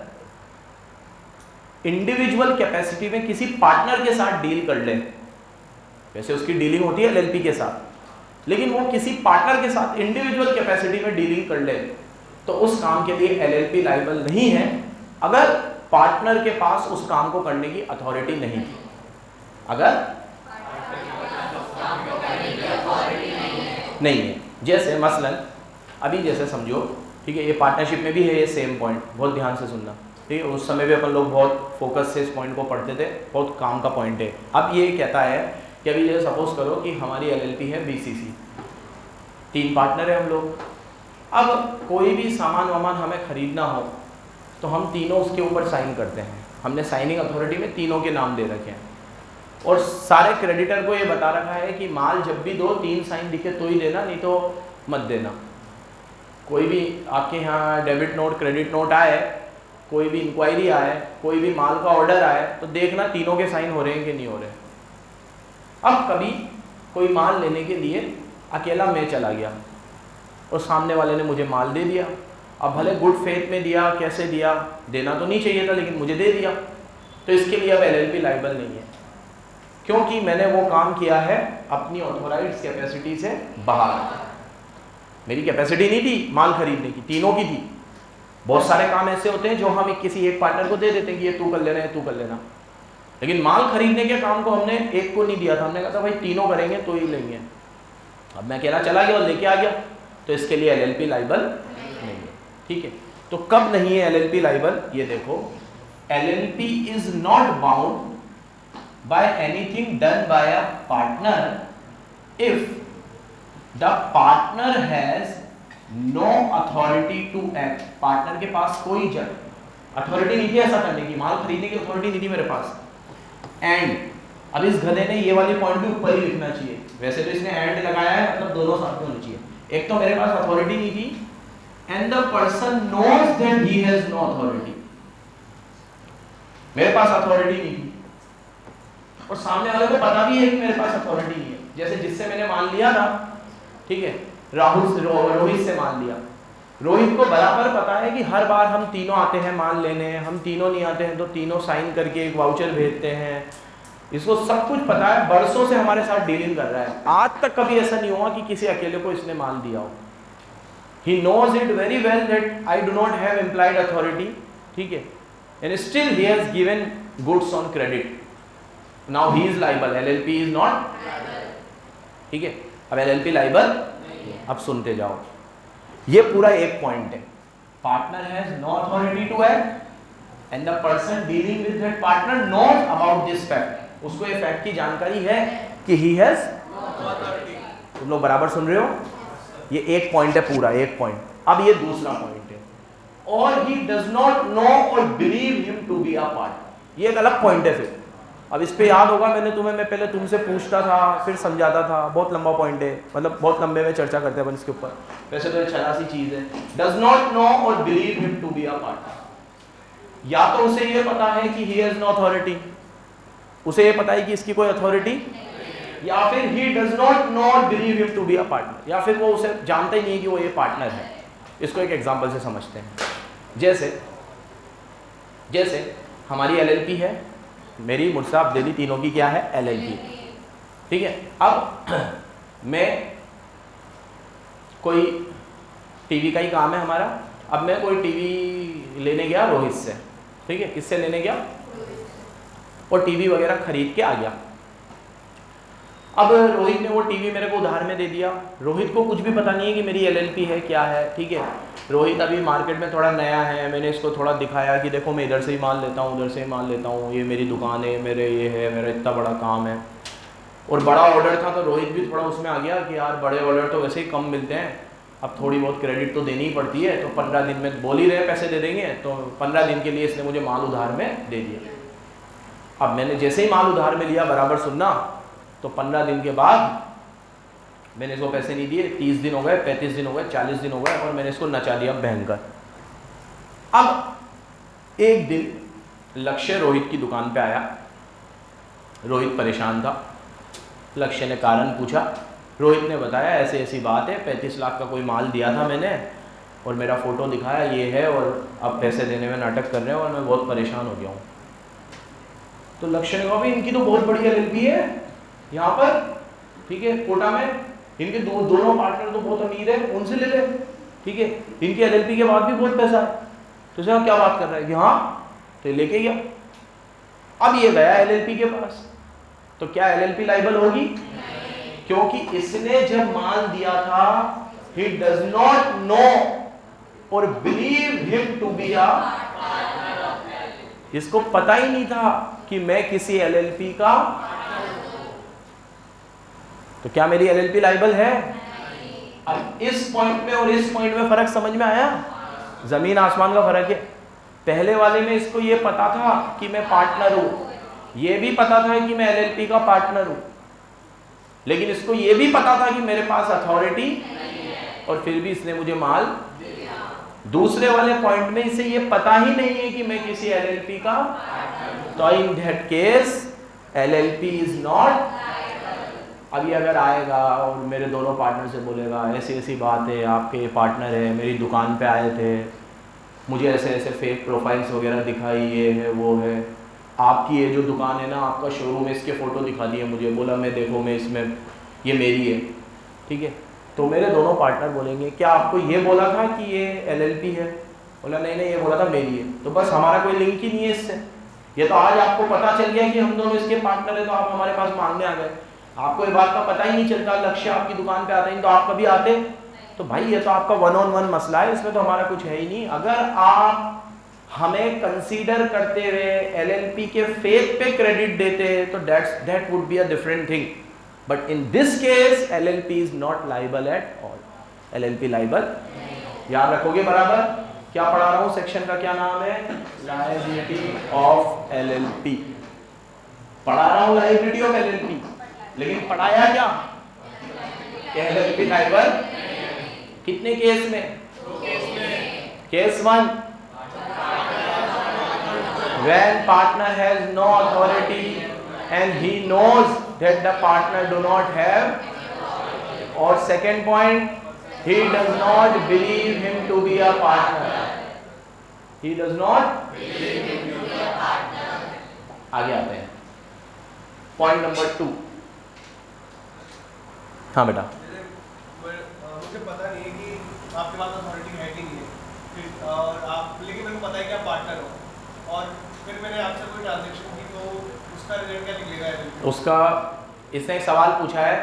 इंडिविजुअल कैपेसिटी में किसी पार्टनर के साथ डील कर ले, वैसे उसकी डीलिंग होती है एलएलपी के साथ, लेकिन वो किसी पार्टनर के साथ इंडिविजुअल कैपेसिटी में डीलिंग कर ले, तो उस काम के लिए एलएलपी लायबल नहीं है। अगर पार्टनर के पास उस काम को करने की अथॉरिटी नहीं थी। अगर नहीं है, जैसे मसलन अभी जैसे समझो, ठीक है, ये पार्टनरशिप में भी है ये सेम पॉइंट, बहुत ध्यान से सुनना, ठीक है। उस समय भी अपन लोग बहुत फोकस से इस पॉइंट को पढ़ते थे, बहुत काम का पॉइंट है। अब ये कहता है कि अभी जैसे सपोज करो कि हमारी एलएलपी है बीसीसी, 3 पार्टनर है हम लोग। अब कोई भी सामान वामान हमें खरीदना हो तो हम तीनों उसके ऊपर साइन करते हैं। हमने साइनिंग अथॉरिटी में तीनों के नाम दे रखे हैं और सारे क्रेडिटर को ये बता रखा है कि माल जब भी दो 3 साइन दिखे तो ही देना, नहीं तो मत देना। कोई भी आपके यहाँ डेबिट नोट क्रेडिट नोट आए, कोई भी इंक्वायरी आए, कोई भी माल का ऑर्डर आए तो देखना तीनों के साइन हो रहे हैं कि नहीं हो रहे। अब कभी कोई माल लेने के लिए अकेला मैं चला गया और सामने वाले ने मुझे माल दे दिया। अब भले गुड फेथ में दिया, कैसे दिया, देना तो नहीं चाहिए था लेकिन मुझे दे दिया, तो इसके लिए अब एलएलपी लायबल नहीं है, क्योंकि मैंने वो काम किया है अपनी ऑथोराइज्ड कैपेसिटी से बाहर। मेरी कैपेसिटी नहीं थी माल खरीदने की, तीनों की थी। बहुत सारे काम ऐसे होते हैं जो हम किसी एक पार्टनर को दे देते हैं कि ये तू कर लेना है, तू कर लेना, लेकिन माल खरीदने के काम को हमने एक को नहीं दिया था। हमने कहा था भाई तीनों करेंगे तो ही लेंगे। अब मैं अकेला चला गया और लेके आ गया, तो इसके लिए एलएलपी लायबल नहीं है, ठीक है। तो कब नहीं है एलएलपी लायबल, ये देखो, LLP is not bound by anything done by a partner if the partner has no authority to act. Partner के पास कोई अथॉरिटी नहीं थी ऐसा करने की, माल खरीदने की अथॉरिटी नहीं थी मेरे पास। एंड अब इस गधे ने ये वाली पॉइंट भी ऊपर ही लिखना चाहिए, वैसे तो इसने एंड लगाया है, मतलब दोनों साथ में होनी चाहिए। एक तो मेरे पास अथॉरिटी नहीं थी and the person knows that he has no authority. मेरे पास अथॉरिटी नहीं थी और सामने वाले को पता भी है कि मेरे पास अथॉरिटी नहीं है। जैसे जिससे मैंने मान लिया ना, ठीक है, रोहित से मान लिया। रोहित को बराबर पता है कि हर बार हम तीनों आते हैं माल लेने, हम तीनों नहीं आते हैं तो तीनों साइन करके एक वाउचर भेजते हैं। इसको सब कुछ पता है, बरसों से हमारे साथ डीलिंग कर रहा है। आज तक कभी ऐसा नहीं हुआ कि किसी अकेले को इसने माल दिया हो। He knows it very well that I do not have implied authority, ठीक है, and still he has given goods on credit. Now he is liable, LLP is not, ठीक है। अब LLP liable, अब सुनते जाओ, ये पूरा एक पॉइंट है। Partner has no authority to act and the person dealing with that partner knows about this fact. उसको ये फैक्ट की जानकारी है कि he has no authority। तुम लोग बराबर सुन रहे हो? ये एक पॉइंट है पूरा, एक पॉइंट। अब ये दूसरा पॉइंट है, और he does not know or believe him to be a part. ये एक अलग पॉइंट है। फिर अब इस पे याद होगा मैं पहले तुमसे पूछता था फिर समझाता था, बहुत लंबा पॉइंट है, मतलब बहुत लंबे में चर्चा करते हैं अपन इसके ऊपर। वैसे तो ये छला सी चीज है, does not know or believe him to be a part. या तो उसे ये पता है कि ही हैज नो अथॉरिटी, उसे ये पता है कि इसकी कोई अथॉरिटी, या फिर he does not know or believe him to be a partner, या फिर वो उसे जानता ही नहीं कि वो ये पार्टनर है। इसको एक एग्जांपल से समझते हैं। जैसे हमारी एलएलपी है, मेरी मुझसे आप दिल्ली तीनों की क्या है एलएलपी, ठीक है। अब मैं कोई टीवी का ही काम है हमारा, अब मैं कोई टीवी लेने गया रोहित से, ठीक है, किससे लेने गया, और टीवी वगैरह खरीद के आ गया। अब रोहित ने वो टीवी मेरे को उधार में दे दिया। रोहित को कुछ भी पता नहीं है कि मेरी एलएलपी है क्या है, ठीक है। रोहित अभी मार्केट में थोड़ा नया है, मैंने इसको थोड़ा दिखाया कि देखो मैं इधर से ही माल लेता हूँ, उधर से ही माल लेता हूँ, ये मेरी दुकान है, मेरे ये है, मेरा इतना बड़ा काम है। और बड़ा ऑर्डर था तो रोहित भी थोड़ा उसमें आ गया कि यार बड़े ऑर्डर तो वैसे ही कम मिलते हैं, अब थोड़ी बहुत क्रेडिट तो देनी ही पड़ती है, तो 15 दिन में बोल ही रहे पैसे दे देंगे, तो 15 दिन के लिए इसने मुझे माल उधार में दे दिया। अब मैंने जैसे ही माल उधार में लिया, बराबर सुनना, तो 15 दिन के बाद मैंने इसको पैसे नहीं दिए, 30 दिन हो गए, 35 दिन हो गए, 40 दिन हो गए, और मैंने इसको नचा दिया भयंकर। अब एक दिन लक्ष्य रोहित की दुकान पे आया, रोहित परेशान था। लक्ष्य ने कारण पूछा, रोहित ने बताया ऐसे ऐसी बात है, 35 लाख का कोई माल दिया था मैंने, और मेरा फ़ोटो दिखाया ये है, और अब पैसे देने में नाटक कर रहे हैं और मैं बहुत परेशान हो गया हूँ। तो लक्ष्य ने कहा भाई इनकी तो बहुत बड़ी एलएलपी है यहाँ पर, ठीक है, कोटा में, इनके दोनों पार्टनर तो बहुत अमीर है, उनसे ले ले, ठीक है, इनकी एलएलपी के बाद भी बहुत पैसा है। तो सर क्या बात कर रहा है कि हाँ तो ये लेके गया, अब ये गया एलएलपी के पास, तो क्या एलएलपी लायबल होगी? क्योंकि इसने जब मान दिया था he does not know or believe him to be a, इसको पता ही नहीं था कि मैं किसी एलएलपी का, तो क्या मेरी एलएलपी लायबल है? अब इस पॉइंट में और इस पॉइंट में फर्क समझ में आया? जमीन आसमान का फर्क है। पहले वाले में इसको ये पता था कि मैं पार्टनर हूं, ये भी पता था कि मैं एलएलपी का पार्टनर हूं, लेकिन इसको ये भी पता था कि मेरे पास अथॉरिटी, और फिर भी इसने मुझे माल। दूसरे वाले पॉइंट में इसे ये पता ही नहीं है कि मैं किसी एलएलपी का, तो in that case LLP is not. अभी अगर आएगा और मेरे दोनों पार्टनर से बोलेगा ऐसी ऐसी बात है, आपके पार्टनर है मेरी दुकान पे आए थे, मुझे ऐसे ऐसे फेक प्रोफाइल्स वगैरह दिखाई, ये है वो है, आपकी ये जो दुकान है ना, आपका शोरूम है, इसके फ़ोटो दिखा दिए मुझे, बोला मैं देखो मैं इसमें, ये मेरी है, ठीक है। तो मेरे दोनों पार्टनर बोलेंगे क्या आपको ये बोला था कि ये एलएलपी है? बोला नहीं नहीं, ये बोला था मेरी है। तो बस हमारा कोई लिंक ही नहीं है इससे, ये तो आज आपको पता चल गया कि हम दोनों इसके पार्टनर है, तो आप हमारे पास मांगने आ गए। आपको ये बात का पता ही नहीं चलता, लक्ष्य आपकी दुकान पे आते हैं तो आप कभी आते, तो भाई ये तो आपका 1-on-1 मसला है, इसमें तो हमारा कुछ है ही नहीं। अगर आप हमें कंसीडर करते हुए एलएलपी के फेक पे क्रेडिट देते हैं तो that would be a different thing, but in this case LLP is not liable at all. LLP liable याद रखोगे बराबर। क्या पढ़ा रहा हूं, सेक्शन का क्या नाम है? Liability of LLP. पढ़ा रहा हूं लायबिलिटी ऑफ एलएलपी, लेकिन पढ़ाया क्या? एलएलपी लायबल कितने केस में? Case 1, when partner has no authority and he knows that the partner do not have, or second point, he does not believe him to be a partner, he does not believe him to be a partner। आगे आते हैं point number 2। हाँ बेटा, मुझे पता नहीं है कि आपके पास अथॉरिटी है कि नहीं है, और आप, लेकिन मेरे को पता है कि आप पार्टनर हो, और फिर मैंने आपसे कोई ट्रांजैक्शन की, तो उसका रिजल्ट क्या निकलेगा? उसका इसने एक सवाल पूछा है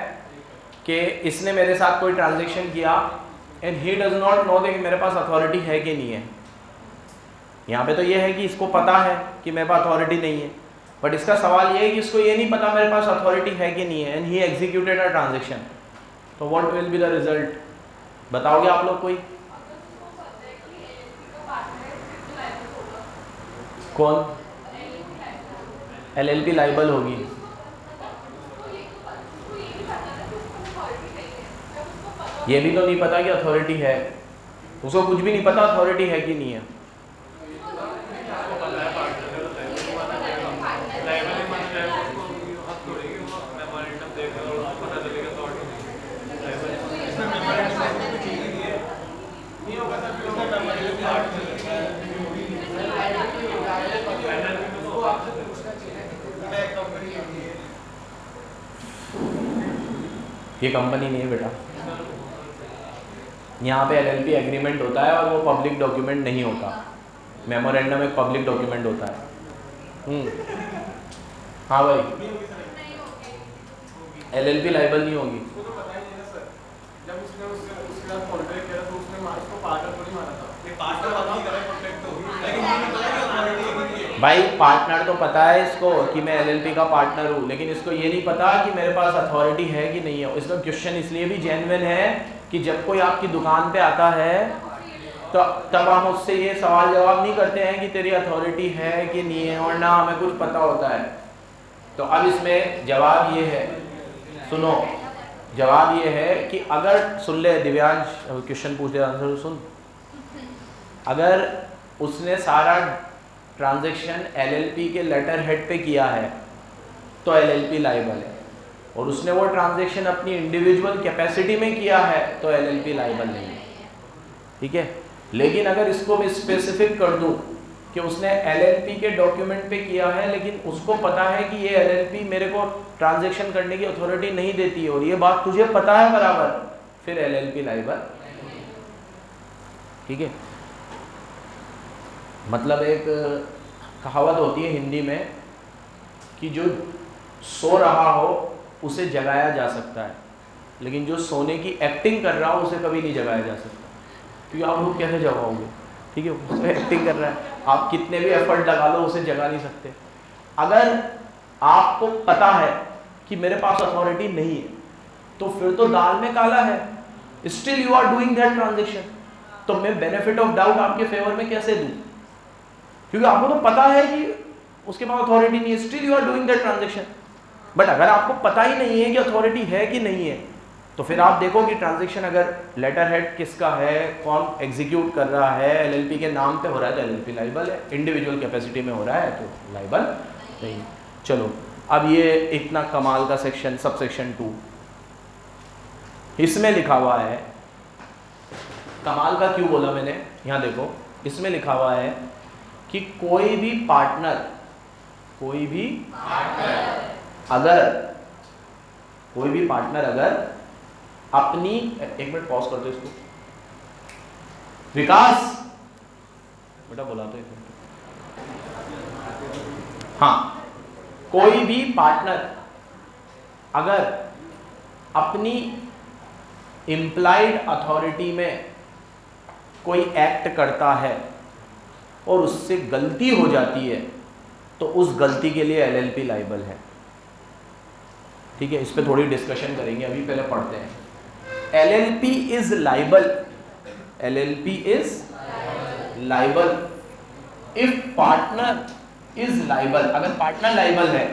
कि इसने मेरे साथ कोई ट्रांजैक्शन किया and he does not no कि मेरे पास अथॉरिटी है कि नहीं है। यहाँ पे तो ये है कि इसको पता है कि मेरे पास अथॉरिटी नहीं है, बट इसका सवाल ये है कि इसको ये नहीं पता मेरे पास अथॉरिटी है कि नहीं है, and he executed a transaction. तो what will be the result? बताओगे आप लोग कोई? कौन? एलएलपी लायबल होगी। ये भी तो नहीं पता कि अथॉरिटी है, उसको कुछ भी नहीं पता अथॉरिटी है कि नहीं है। ये कंपनी नहीं है बेटा, यहाँ पे एलएलपी एग्रीमेंट होता है और वो पब्लिक डॉक्यूमेंट नहीं होता। मेमोरेंडम एक पब्लिक डॉक्यूमेंट होता है। हाँ भाई, एलएलपी लायबल नहीं होगी। भाई पार्टनर तो पता है इसको कि मैं एलएलपी का पार्टनर हूँ, लेकिन इसको ये नहीं पता कि मेरे पास अथॉरिटी है कि नहीं है। इसका क्वेश्चन इसलिए भी जेन्युइन है कि जब कोई आपकी दुकान पे आता है तो तब हम उससे ये सवाल जवाब नहीं करते हैं कि तेरी अथॉरिटी है कि नहीं है, और ना हमें कुछ पता होता है। तो अब इसमें जवाब ये है, सुनो, जवाब ये है कि अगर, सुन ले दिव्यांश, क्वेश्चन पूछ ले, आंसर सुन। अगर उसने सारा ट्रांजैक्शन एलएलपी के लेटर हेड पे किया है तो एलएलपी लायबल है, और उसने वो ट्रांजैक्शन अपनी इंडिविजुअल कैपेसिटी में किया है तो एलएलपी लायबल नहीं है, ठीक है। लेकिन अगर इसको मैं स्पेसिफिक कर दूं कि उसने एलएलपी के डॉक्यूमेंट पे किया है, लेकिन उसको पता है कि ये एलएलपी मेरे को ट्रांजैक्शन करने की अथॉरिटी नहीं देती है, और ये बात तुझे पता है बराबर, फिर एलएलपी लायबल, ठीक है। मतलब एक कहावत होती है हिंदी में कि जो सो रहा हो उसे जगाया जा सकता है, लेकिन जो सोने की एक्टिंग कर रहा हो उसे कभी नहीं जगाया जा सकता, क्योंकि आप लोग कैसे जगाओगे? ठीक है, उसे एक्टिंग कर रहा है, आप कितने भी एफर्ट लगा लो उसे जगा नहीं सकते। अगर आपको पता है कि मेरे पास अथॉरिटी नहीं है तो फिर तो दाल में काला है, still you are doing that transaction. तो मैं बेनिफिट ऑफ डाउट आपके फेवर में कैसे दूं? क्योंकि आपको तो पता है कि उसके पास अथॉरिटी नहीं है, still you are doing that transaction. But अगर आपको पता ही नहीं है कि अथॉरिटी है कि नहीं है, तो फिर आप देखो कि ट्रांजेक्शन अगर लेटर हेड किसका है, कौन एग्जीक्यूट कर रहा है, एलएलपी के नाम पे हो रहा है तो एलएलपी लाइबल है, इंडिविजुअल कैपेसिटी में हो रहा है तो लाइबल नहीं। चलो अब ये इतना कमाल का सेक्शन, सब सेक्शन 2, इसमें लिखा हुआ है, कमाल का क्यों बोला मैंने, यहाँ देखो इसमें लिखा हुआ है कि कोई भी पार्टनर अगर अपनी, एक मिनट पॉज कर दो इसको, विकास बेटा बोला तो एक मिनट, हाँ, कोई भी पार्टनर अगर अपनी इम्प्लाइड अथॉरिटी में कोई एक्ट करता है और उससे गलती हो जाती है तो उस गलती के लिए एलएलपी लाइबल है। ठीक है, इस पे थोड़ी डिस्कशन करेंगे, अभी पहले पढ़ते हैं। LLP is liable if partner is liable, अगर पार्टनर लाइबल है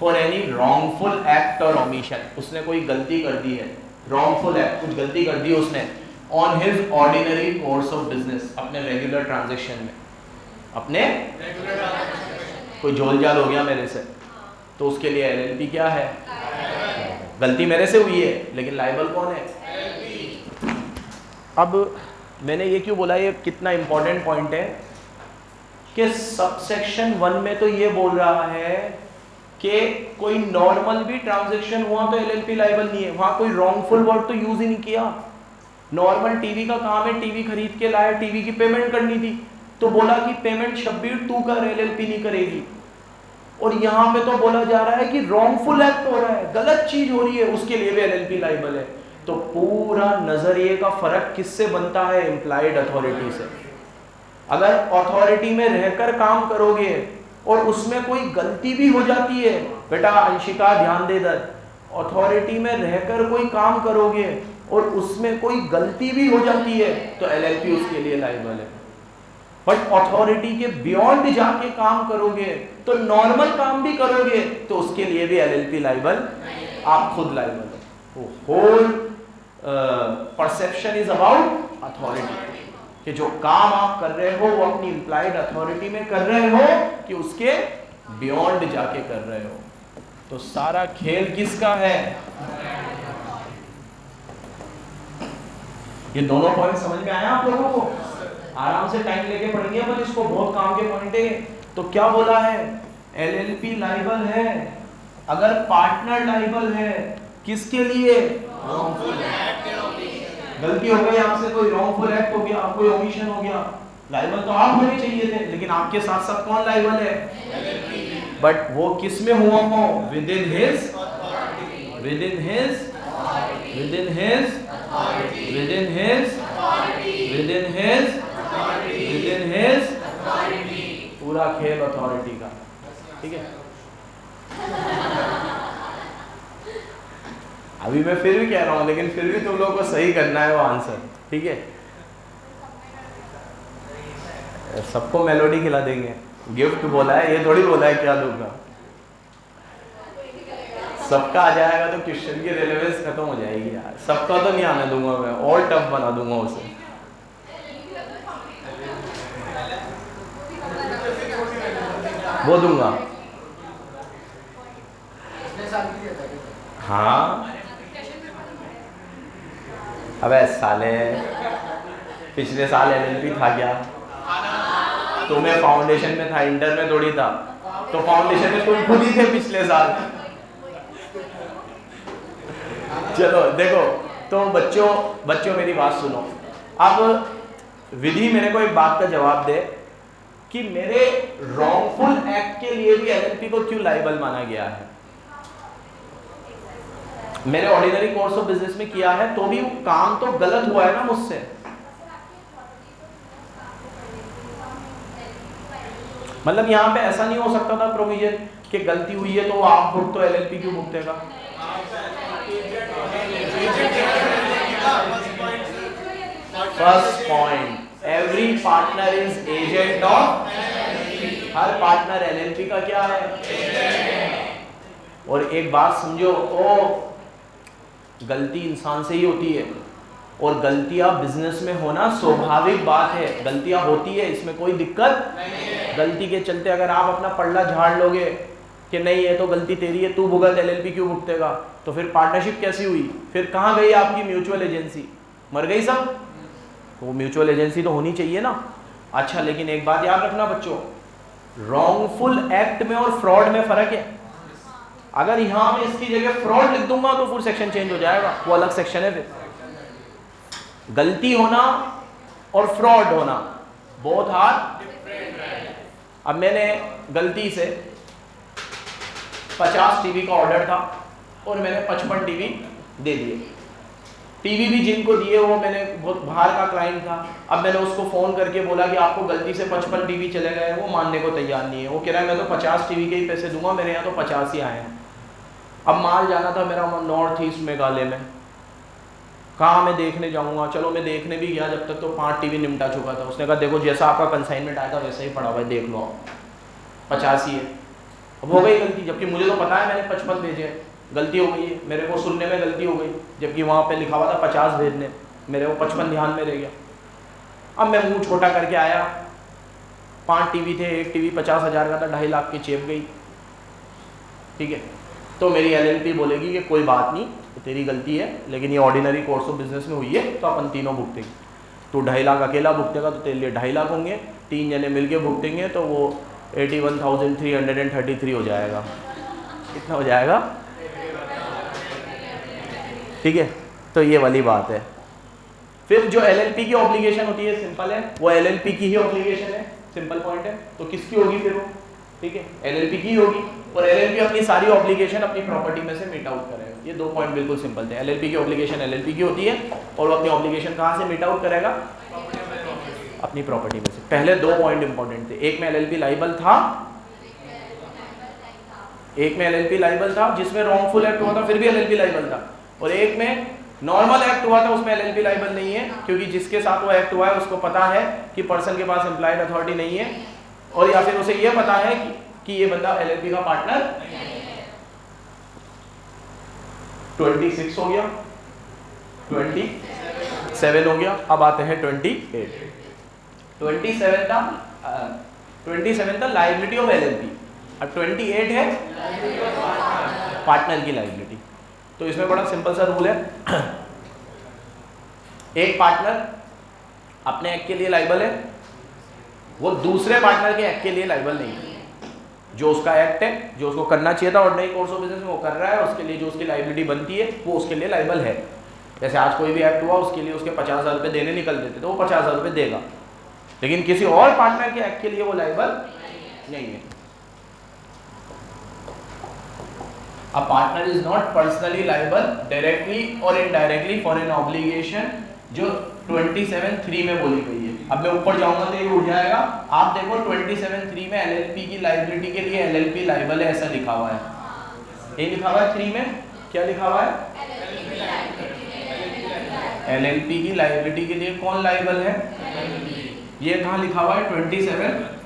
फॉर एनी रॉन्गफुल एक्ट और ओमिशन, उसने कोई गलती कर दी है, रॉन्गफुल एक्ट, कुछ गलती कर दी उसने, on his ordinary course of business, अपने रेगुलर ट्रांजेक्शन में, अपने कोई झोलझाल हो गया मेरे से, तो उसके लिए एलएलपी क्या है? गलती मेरे से हुई है लेकिन लाइबल कौन है? अब मैंने ये क्यों बोला, ये कितना इंपॉर्टेंट पॉइंट है कि सबसेक्शन 1 में तो ये बोल रहा है कि कोई नॉर्मल भी ट्रांजैक्शन हुआ तो एलएलपी लाइबल नहीं है, वहां कोई रॉन्गफुल वर्ड तो यूज ही नहीं किया। नॉर्मल टीवी का काम है, टीवी खरीद के लाया, टीवी की पेमेंट करनी थी तो बोला कि पेमेंट शब्बीर तू कर, एलएलपी नहीं करेगी। और यहाँ पे तो बोला जा रहा है कि रॉन्गफुल एक्ट हो रहा है, गलत चीज हो रही है, उसके लिए भी एलएलपी लाइबल है। तो पूरा नजरिए का फर्क किससे बनता है? इम्प्लाइड अथॉरिटी से। अगर अथॉरिटी में रहकर काम करोगे और उसमें कोई गलती भी हो जाती है, बेटा अंशिका ध्यान दे इधर, अथॉरिटी में रहकर कोई काम करोगे और उसमें कोई गलती भी हो जाती है तो एलएलपी उसके लिए लाइबल है। बट अथॉरिटी के बियॉन्ड जाके काम करोगे तो नॉर्मल काम भी करोगे तो उसके लिए भी एलएलपी लाइबल, आप खुद लाइबल हो। Whole perception is about authority, कि जो काम आप कर रहे हो वो अपनी इम्प्लाइड अथॉरिटी में कर रहे हो कि उसके बियॉन्ड जाके कर रहे हो। तो सारा खेल किसका है? ये दोनों पॉइंट समझ में आया आप लोगों को? आराम से टाइम लेके पढ़ेंगे अपन इसको, बहुत काम के पॉइंट है। तो क्या बोला है? एलएलपी लाइबल है अगर पार्टनर लाइबल है, किसके लिए? गलती हो गई आपसे, कोई रॉन्गफुल एक्ट हो गया, कोई ओमिशन हो गया, लाइबल तो आप होने चाहिए थे, लेकिन आपके साथ साथ कौन लाइबल है? बट वो किस में हुआ हो? विद इन हिज पूरा खेल अथॉरिटी का। ठीक है, अभी मैं फिर भी कह रहा हूं, लेकिन फिर भी तुम लोगों को सही करना है वो आंसर। ठीक है, सबको मेलोडी खिला देंगे, गिफ्ट बोला है, ये थोड़ी बोला है क्या दूंगा। सबका आ जाएगा तो क्वेश्चन की रेलेवेंस खत्म हो जाएगी यार। सबका तो नहीं आने दूंगा मैं, और टफ बना दूंगा उसे। वो दूंगा, हाँ। अबे साले, पिछले साल एलएलपी था क्या? तो मैं फाउंडेशन में था, इंटर में थोड़ी था। तो फाउंडेशन में तुम खुद ही थे पिछले साल। चलो देखो, तो बच्चों मेरी बात सुनो। अब विधि मेरे को एक बात का जवाब दे कि मेरे रॉन्गफुल एक्ट के लिए भी एलएलपी को क्यों लायबल माना गया है। मैंने ऑर्डिनरी कोर्स ऑफ बिजनेस में किया है तो भी काम तो गलत हुआ है ना मुझसे। मतलब यहाँ पे ऐसा नहीं हो सकता था प्रोविजन कि गलती हुई है तो आप भुगतो, तो एलएलपी क्यों भुगतेगा। First point, every partner is agent of, हर पार्टनर एलएलपी का क्या है। और एक बात समझो, गलती इंसान से ही होती है और गलतियां बिजनेस में होना स्वाभाविक बात है, गलतियां होती है, इसमें कोई दिक्कत नहीं। गलती के चलते अगर आप अपना पल्ला झाड़ लोगे कि नहीं ये तो गलती तेरी है, तू भुगत, एलएलपी क्यों भुगतेगा, तो फिर पार्टनरशिप कैसी हुई, फिर कहाँ गई आपकी म्यूचुअल एजेंसी, मर गई सब। तो वो म्यूचुअल एजेंसी तो होनी चाहिए ना। अच्छा, लेकिन एक बात याद रखना बच्चों, रॉन्गफुल एक्ट में और फ्रॉड में फर्क है। अगर यहां में इसकी जगह फ्रॉड लिख दूंगा तो फिर सेक्शन चेंज हो जाएगा, वो अलग सेक्शन है। फिर गलती होना और फ्रॉड होना बहुत हार्ड। अब मैंने गलती से 50 टीवी का ऑर्डर था और मैंने 55 टीवी दे दिए। टीवी भी जिनको दिए वो मैंने बहुत बाहर का क्लाइंट था। अब मैंने उसको फ़ोन करके बोला कि आपको गलती से 55 टीवी चले गए, वो मानने को तैयार नहीं है। वो कह रहा है मैं तो 50 टीवी के ही पैसे दूंगा, मेरे यहाँ तो 50 ही आए हैं। अब माल जाना था मेरा नॉर्थ ईस्ट मेघालय में, कहाँ मैं देखने जाऊँगा। चलो मैं देखने भी गया, जब तक तो 5 टीवी निपटा चुका था। उसने कहा देखो जैसा आपका कंसाइनमेंट आया था वैसे ही पड़ा हुआ है, देख लो आप, 50 ही है। अब हो गई गलती, जबकि मुझे तो पता है मैंने 55 भेजे हैं, गलती हो गई है, मेरे को सुनने में गलती हो गई, जबकि वहाँ पे लिखा हुआ था 50 भेजने, मेरे को 55 ध्यान में रह गया। अब मैं मुंह छोटा करके आया, 5 टीवी थे, एक टीवी 50,000 का था, 2.5 लाख की चेप गई। ठीक है, तो मेरी एलएलपी बोलेगी कि कोई बात नहीं, तो तेरी गलती है, लेकिन ये ऑर्डिनरी कोर्स ऑफ बिजनेस में हुई है तो अपन तीनों भुगतेंगे। तो 2.5 लाख अकेला भुगतेगा तो तेरे लिए 2.5 लाख होंगे, 3 जने मिलके भुगतेंगे तो वो 81,333 हो जाएगा। कितना हो जाएगा? ठीक है, तो ये वाली बात है। फिर जो एलएलपी की ऑब्लिगेशन होती है सिंपल है, वो एलएलपी की ही ऑब्लिगेशन है, सिंपल पॉइंट है। तो किसकी होगी फिर वो? ठीक है, एलएलपी की होगी, और एलएलपी अपनी सारी ऑब्लिगेशन अपनी प्रॉपर्टी में से मीट आउट करेगा। ये 2 पॉइंट बिल्कुल सिंपल थे। एलएलपी की ऑब्लिगेशन एलएलपी की होती है और वो अपनी ऑब्लिगेशन कहाँ से मीट आउट करेगा? अपनी प्रॉपर्टी में से। पहले 2 पॉइंट इंपॉर्टेंट थे, एक में एलएलपी लायबल था, एक में एलएलपी लायबल था जिसमें रॉन्गफुल एक्ट हुआ था फिर भी एलएलपी लायबल था, और एक में नॉर्मल एक्ट हुआ था उसमें एलएलपी लायबल नहीं है, क्योंकि जिसके साथ वो एक्ट हुआ है उसको पता है कि पर्सन के पास एम्प्लॉयड अथॉरिटी नहीं है, और या फिर उसे ये पता है कि ये बंदा एलएलपी का पार्टनर। 26 हो गया, 27 हो गया। अब आते हैं 28। 27 था लायबिलिटी ऑफ एलएलपी, अब 28 है पार्टनर की लायबिलिटी। तो इसमें बड़ा सिंपल सा रूल है, एक पार्टनर अपने एक्ट के लिए लायबल है, वो दूसरे पार्टनर के एक्ट के लिए लायबल नहीं है। जो उसका एक्ट है, जो उसको करना चाहिए था ऑर्डिनरी कोर्स ऑफ बिजनेस में, वो कर रहा है, उसके लिए जो उसकी लायबिलिटी बनती है वो उसके लिए लायबल है। जैसे आज कोई भी एक्ट हुआ उसके लिए उसके 50,000 रुपये देने निकल देते तो वो 50,000 रुपये देगा, लेकिन किसी और पार्टनर के एक्ट के लिए वो लायबल नहीं है। A partner is not personally liable directly or indirectly for an obligation जो 27(3) में बोली गई है। अब मैं ऊपर जाऊंगा तो ये उठ जाएगा। आप देखो 27(3) में एलएलपी की लायबिलिटी के लिए एलएलपी लायबल है ऐसा लिखा हुआ है। ये लिखा हुआ है 3 में, क्या लिखा हुआ है? एलएलपी की लायबिलिटी के लिए कौन लायबल है? ये कहाँ लिखा हुआ है? 27।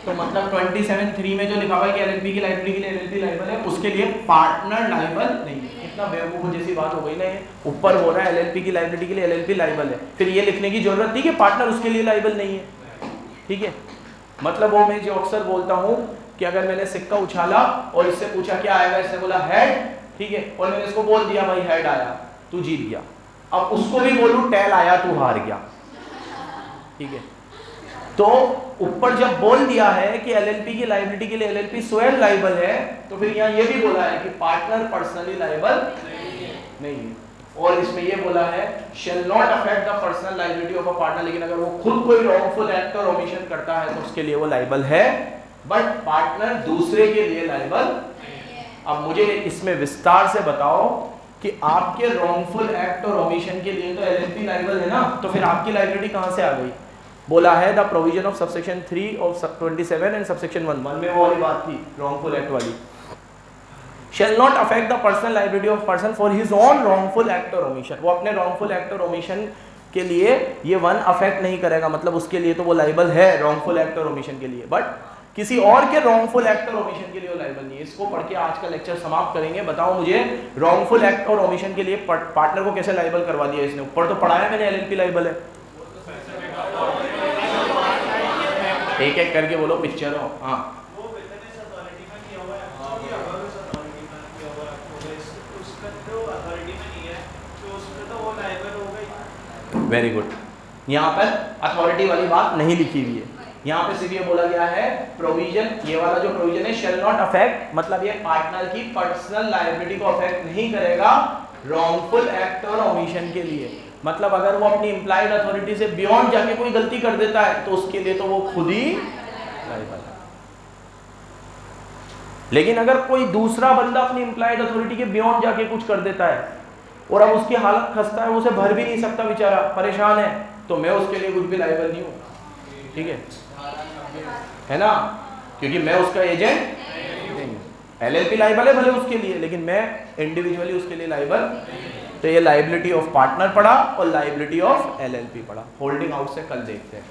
तो मतलब 27(3) में जो लिखा हुआ है कि एलएलपी की लायबिलिटी के लिए एलएलपी लायबल है, उसके लिए पार्टनर लायबल नहीं है। कितना बेवकूफ़ जैसी बात हो गई ना ये। ऊपर हो रहा है एलएलपी की लायबिलिटी के लिए एलएलपी लायबल है, फिर ये लिखने की जरूरत थी कि पार्टनर उसके लिए लायबल नहीं है। ठीक है, मतलब वो मैं जो अक्सर बोलता हूँ कि अगर मैंने सिक्का उछाला और इससे पूछा क्या आएगा, इसने बोला हेड, ठीक है, और मैंने इसको बोल दिया भाई हेड आया, तू जीत गया। अब उसको भी बोलूँ टेल आया, तू हार गया। ठीक है, तो ऊपर जब बोल दिया है कि एलएलपी की लायबिलिटी के लिए एलएलपी स्वयं लायबल है, तो फिर यहाँ ये भी बोला है कि पार्टनर पर्सनली लायबल नहीं है। और इसमें ये बोला है shall not affect the personal liability of a partner, लेकिन अगर वो खुद कोई wrongful act और omission करता है तो उसके लिए वो लाइबल है, बट पार्टनर दूसरे के लिए लाइबल। अब मुझे इसमें विस्तार से बताओ कि आपके wrongful act और omission के लिए तो LLP लाइबल है ना, तो फिर आपकी लाइबिलिटी कहाँ से आ गई? बोला है the provision of subsection 3 of 27 and subsection 1 में वो वाली बात थी wrongful act वाली, shall not affect the personal liability of person for his own wrongful act or omission। वो अपने wrongful act और omission के लिए ये वन अफेक्ट नहीं करेगा, मतलब उसके लिए तो वो लाइबल है wrongful act और omission के लिए, बट किसी और के wrongful act और omission के लिए वो लाइबल नहीं है। इसको पढ़ के आज का लेक्चर समाप्त करेंगे। बताओ मुझे wrongful act और omission के लिए पार्टनर को कैसे लाइबल करवा दिया इसने? ऊपर तो पढ़ाया मैंने LLP लाइबल है। एक एक करके बोलो पिक्चर हो। हाँ वेरी गुड। यहाँ पर अथॉरिटी वाली बात नहीं लिखी हुई है, यहाँ पे सिर्फ ये बोला गया है प्रोविजन, ये वाला जो प्रोविजन है शैल नॉट अफेक्ट, मतलब ये पार्टनर की पर्सनल लायबिलिटी को अफेक्ट नहीं करेगा रॉन्गफुल एक्ट और ओमिशन के लिए। मतलब अगर वो अपनी इंप्लाइड अथॉरिटी से बियॉन्ड जाके कोई गलती कर देता है तो उसके लिए तो वो खुद ही लायबल है। लेकिन अगर कोई दूसरा बंदा अपनी इंप्लाइड अथॉरिटी के बियॉन्ड जाके कुछ कर देता है और अब उसकी हालत खस्ता है, उसे भर भी नहीं सकता, बेचारा परेशान है, तो मैं उसके लिए कुछ भी लायबल नहीं हूँ, ठीक है ना, क्योंकि मैं उसका एजेंट नहीं हूँ। LLP लायबल है भले उसके लिए, लेकिन मैं इंडिविजुअली उसके लिए लायबल। तो ये लायबिलिटी ऑफ पार्टनर पढ़ा और लायबिलिटी ऑफ LLP पढ़ा। होल्डिंग आउट से कल देखते हैं।